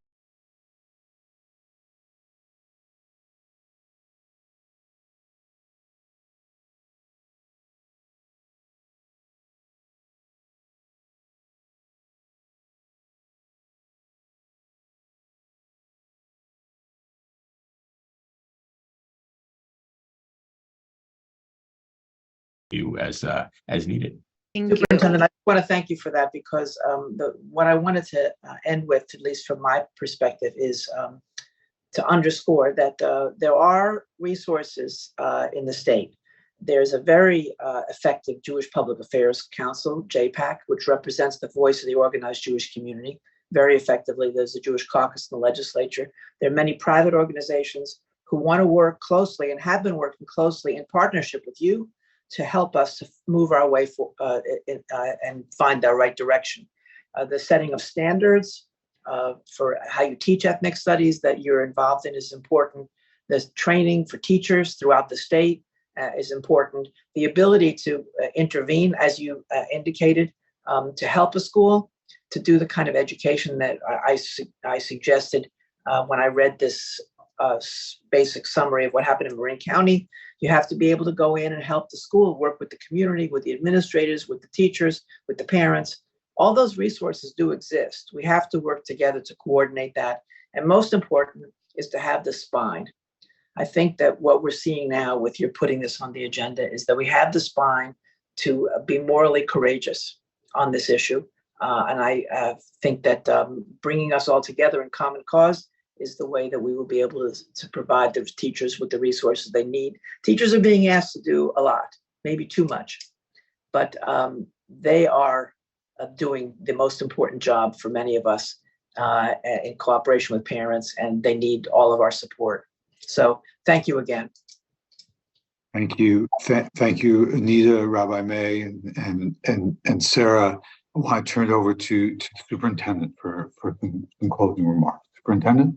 You as needed. Thank you. Superintendent, I want to thank you for that because what I wanted to end with, at least from my perspective, is to underscore that there are resources in the state. There's a very effective Jewish Public Affairs Council, JPAC, which represents the voice of the organized Jewish community very effectively. There's a Jewish caucus in the legislature. There are many private organizations who want to work closely and have been working closely in partnership with you to help us to move our way and find our right direction. The setting of standards for how you teach ethnic studies that you're involved in is important. The training for teachers throughout the state is important. The ability to intervene, as you indicated, to help a school to do the kind of education that I suggested when I read this basic summary of what happened in Marin County. You have to be able to go in and help the school, work with the community, with the administrators, with the teachers, with the parents. All those resources do exist. We have to work together to coordinate that. And most important is to have the spine. I think that what we're seeing now with your putting this on the agenda is that we have the spine to be morally courageous on this issue. And I think that bringing us all together in common cause is the way that we will be able to provide the teachers with the resources they need. Teachers are being asked to do a lot, maybe too much, but they are doing the most important job for many of us in cooperation with parents, and they need all of our support. So thank you again. Thank you. Thank you, Anita, Rabbi May, and Sarah. I want to turn it over to the superintendent for some closing remarks. Superintendent?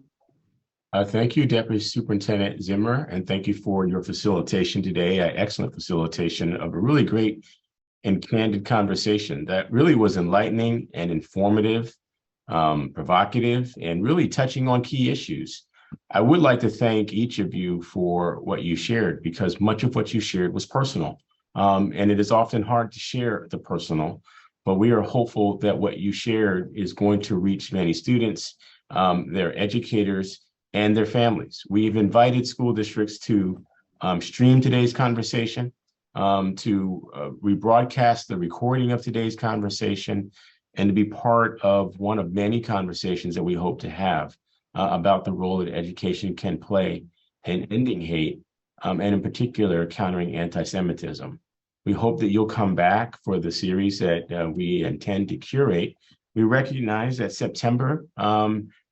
Thank you, Deputy Superintendent Zimmer, and thank you for your facilitation today. Excellent facilitation of a really great and candid conversation that really was enlightening and informative, provocative, and really touching on key issues. I would like to thank each of you for what you shared, because much of what you shared was personal. And it is often hard to share the personal, but we are hopeful that what you shared is going to reach many students, their educators, and their families. We've invited school districts to stream today's conversation, to rebroadcast the recording of today's conversation, and to be part of one of many conversations that we hope to have about the role that education can play in ending hate, and in particular, countering anti-Semitism. We hope that you'll come back for the series that we intend to curate. We recognize that September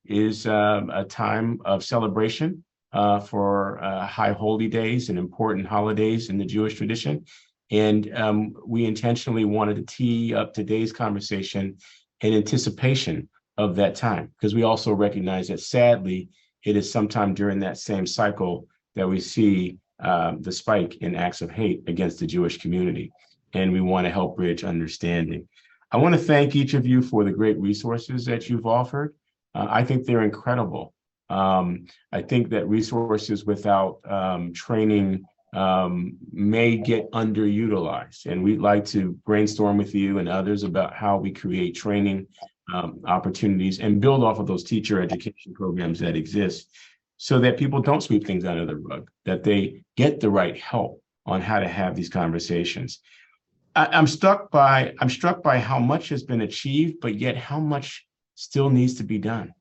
is a time of celebration for high holy days and important holidays in the Jewish tradition. And we intentionally wanted to tee up today's conversation in anticipation of that time, because we also recognize that sadly, it is sometime during that same cycle that we see the spike in acts of hate against the Jewish community. And we want to help bridge understanding. I want to thank each of you for the great resources that you've offered. I think they're incredible. I think that resources without training may get underutilized. And we'd like to brainstorm with you and others about how we create training opportunities and build off of those teacher education programs that exist so that people don't sweep things under the rug, that they get the right help on how to have these conversations. I'm struck by how much has been achieved, but yet how much still needs to be done.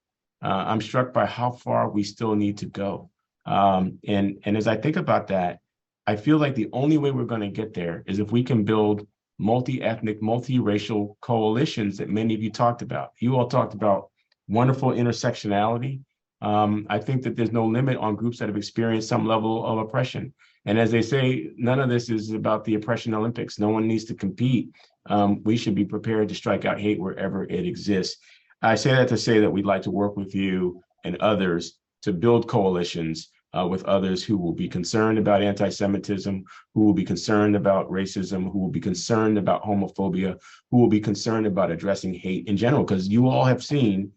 I'm struck by how far we still need to go. And as I think about that, I feel like the only way we're going to get there is if we can build multi-ethnic, multi-racial coalitions that many of you talked about. You all talked about wonderful intersectionality. I think that there's no limit on groups that have experienced some level of oppression. And as they say, none of this is about the oppression Olympics. No one needs to compete. We should be prepared to strike out hate wherever it exists. I say that to say that we'd like to work with you and others to build coalitions with others who will be concerned about anti-Semitism, who will be concerned about racism, who will be concerned about homophobia, who will be concerned about addressing hate in general, because you all have seen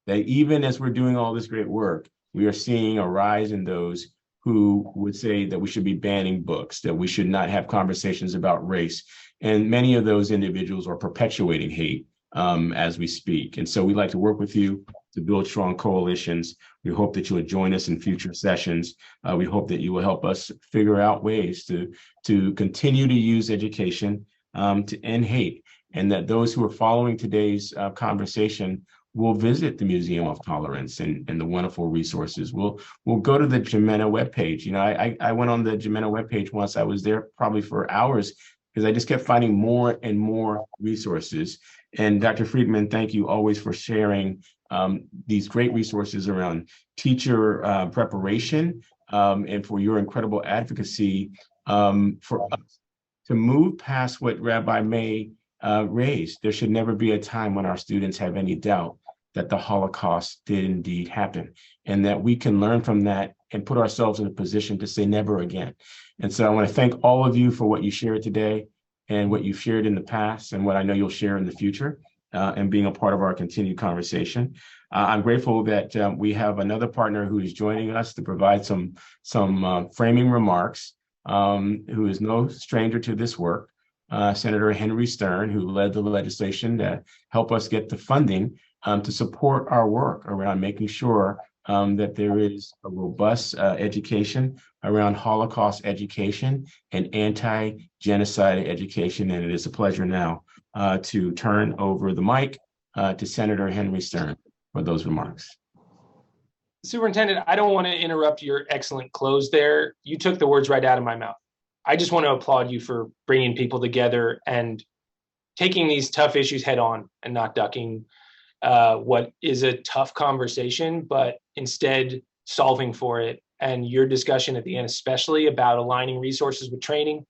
that even as we're doing all this great work, we are seeing a rise in those who would say that we should be banning books, that we should not have conversations about race. And many of those individuals are perpetuating hate as we speak. And so we'd like to work with you to build strong coalitions. We hope that you will join us in future sessions. We hope that you will help us figure out ways to continue to use education to end hate, and that those who are following today's conversation will visit the Museum of Tolerance and the wonderful resources. We'll go to the Jimena webpage. You know, I went on the Jimena webpage once. I was there probably for hours because I just kept finding more and more resources. And Dr. Friedman, thank you always for sharing these great resources around teacher preparation and for your incredible advocacy for us to move past what Rabbi May raised. There should never be a time when our students have any doubt that the Holocaust did indeed happen, and that we can learn from that and put ourselves in a position to say never again. And so I want to thank all of you for what you shared today and what you've shared in the past and what I know you'll share in the future, and being a part of our continued conversation. I'm grateful that we have another partner who is joining us to provide some framing remarks, who is no stranger to this work, Senator Henry Stern, who led the legislation to help us get the funding to support our work around making sure that there is a robust education around Holocaust education and anti-genocide education. And it is a pleasure now to turn over the mic to Senator Henry Stern for those remarks. Superintendent, I don't want to interrupt your excellent close there. You took the words right out of my mouth. I just want to applaud you for bringing people together and taking these tough issues head on and not ducking what is a tough conversation, but instead solving for it. And your discussion at the end, especially about aligning resources with training,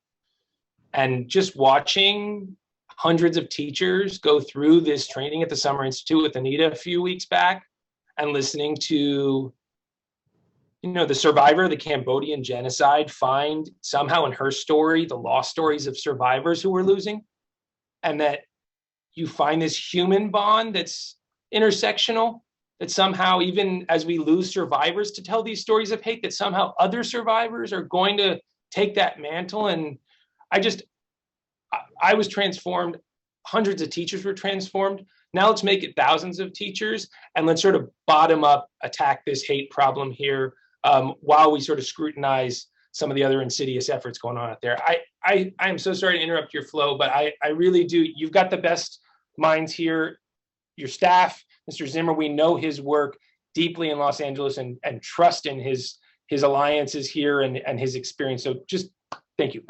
and just watching hundreds of teachers go through this training at the Summer Institute with Anita a few weeks back, and listening to, you know, the survivor of the Cambodian genocide find somehow in her story the lost stories of survivors who were losing, and that you find this human bond that's intersectional, that somehow even as we lose survivors to tell these stories of hate, that somehow other survivors are going to take that mantle. And I was transformed. Hundreds of teachers were transformed. Now let's make it thousands of teachers, and let's sort of bottom up attack this hate problem here while we sort of scrutinize some of the other insidious efforts going on out there. I am so sorry to interrupt your flow, but I really do. You've got the best minds here. Your staff, Mr. Zimmer, we know his work deeply in Los Angeles and trust in his alliances here and his experience. So just thank you.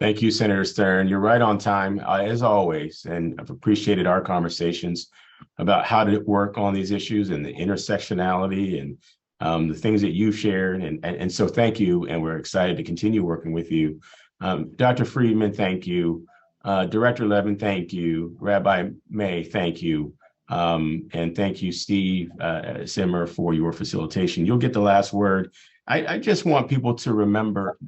Thank you, Senator Stern. You're right on time, as always, and I've appreciated our conversations about how to work on these issues and the intersectionality and the things that you've shared. And so thank you, and we're excited to continue working with you. Dr. Friedman, thank you. Director Levin, thank you. Rabbi May, thank you. And thank you, Steve Zimmer, for your facilitation. You'll get the last word. I just want people to remember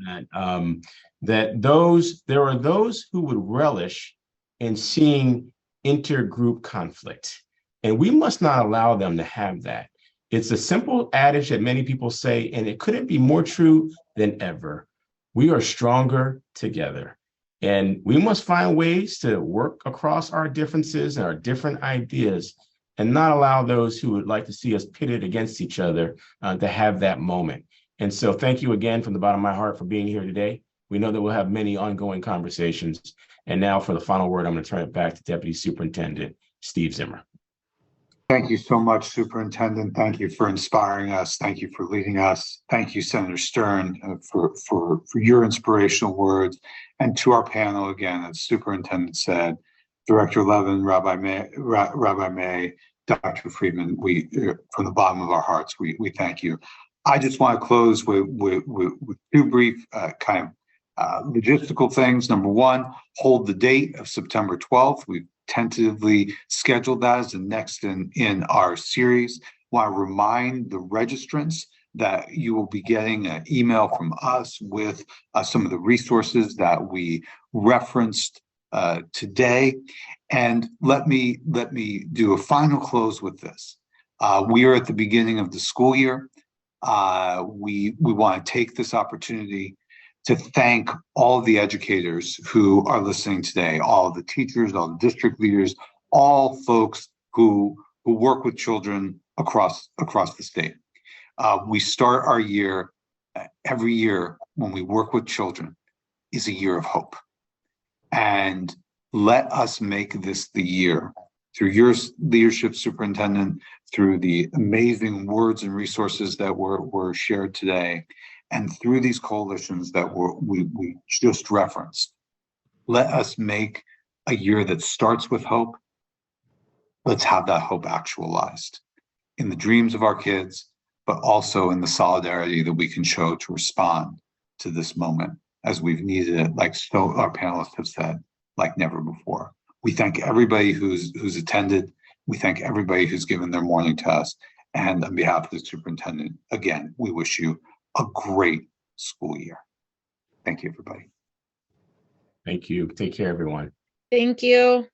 that there are those who would relish in seeing intergroup conflict, and we must not allow them to have that. It's a simple adage that many people say, and it couldn't be more true than ever. We are stronger together, and we must find ways to work across our differences and our different ideas and not allow those who would like to see us pitted against each other to have that moment. And so thank you again from the bottom of my heart for being here today. We know that we'll have many ongoing conversations. And now for the final word, I'm going to turn it back to Deputy Superintendent Steve Zimmer. Thank you so much, Superintendent. Thank you for inspiring us. Thank you for leading us. Thank you, Senator Stern, for your inspirational words. And to our panel, again, as Superintendent said, Director Levin, Rabbi May, Dr. Friedman, we, from the bottom of our hearts, we thank you. I just want to close with two brief logistical things. Number one, hold the date of September 12th. We've tentatively scheduled that as the next in our series. I want to remind the registrants that you will be getting an email from us with some of the resources that we referenced today. And let me do a final close with this. We are at the beginning of the school year. We want to take this opportunity to thank all of the educators who are listening today, all of the teachers, all the district leaders, all folks who work with children across the state. We start our year, every year when we work with children is a year of hope. And let us make this the year, through your leadership, Superintendent, through the amazing words and resources that were shared today, and through these coalitions that we just referenced. Let us make a year that starts with hope. Let's have that hope actualized in the dreams of our kids, but also in the solidarity that we can show to respond to this moment as we've needed it, like so our panelists have said, like never before. We thank everybody who's attended. We thank everybody who's given their morning to us. And on behalf of the superintendent, again, we wish you a great school year. Thank you, everybody. Thank you. Take care, everyone. Thank you.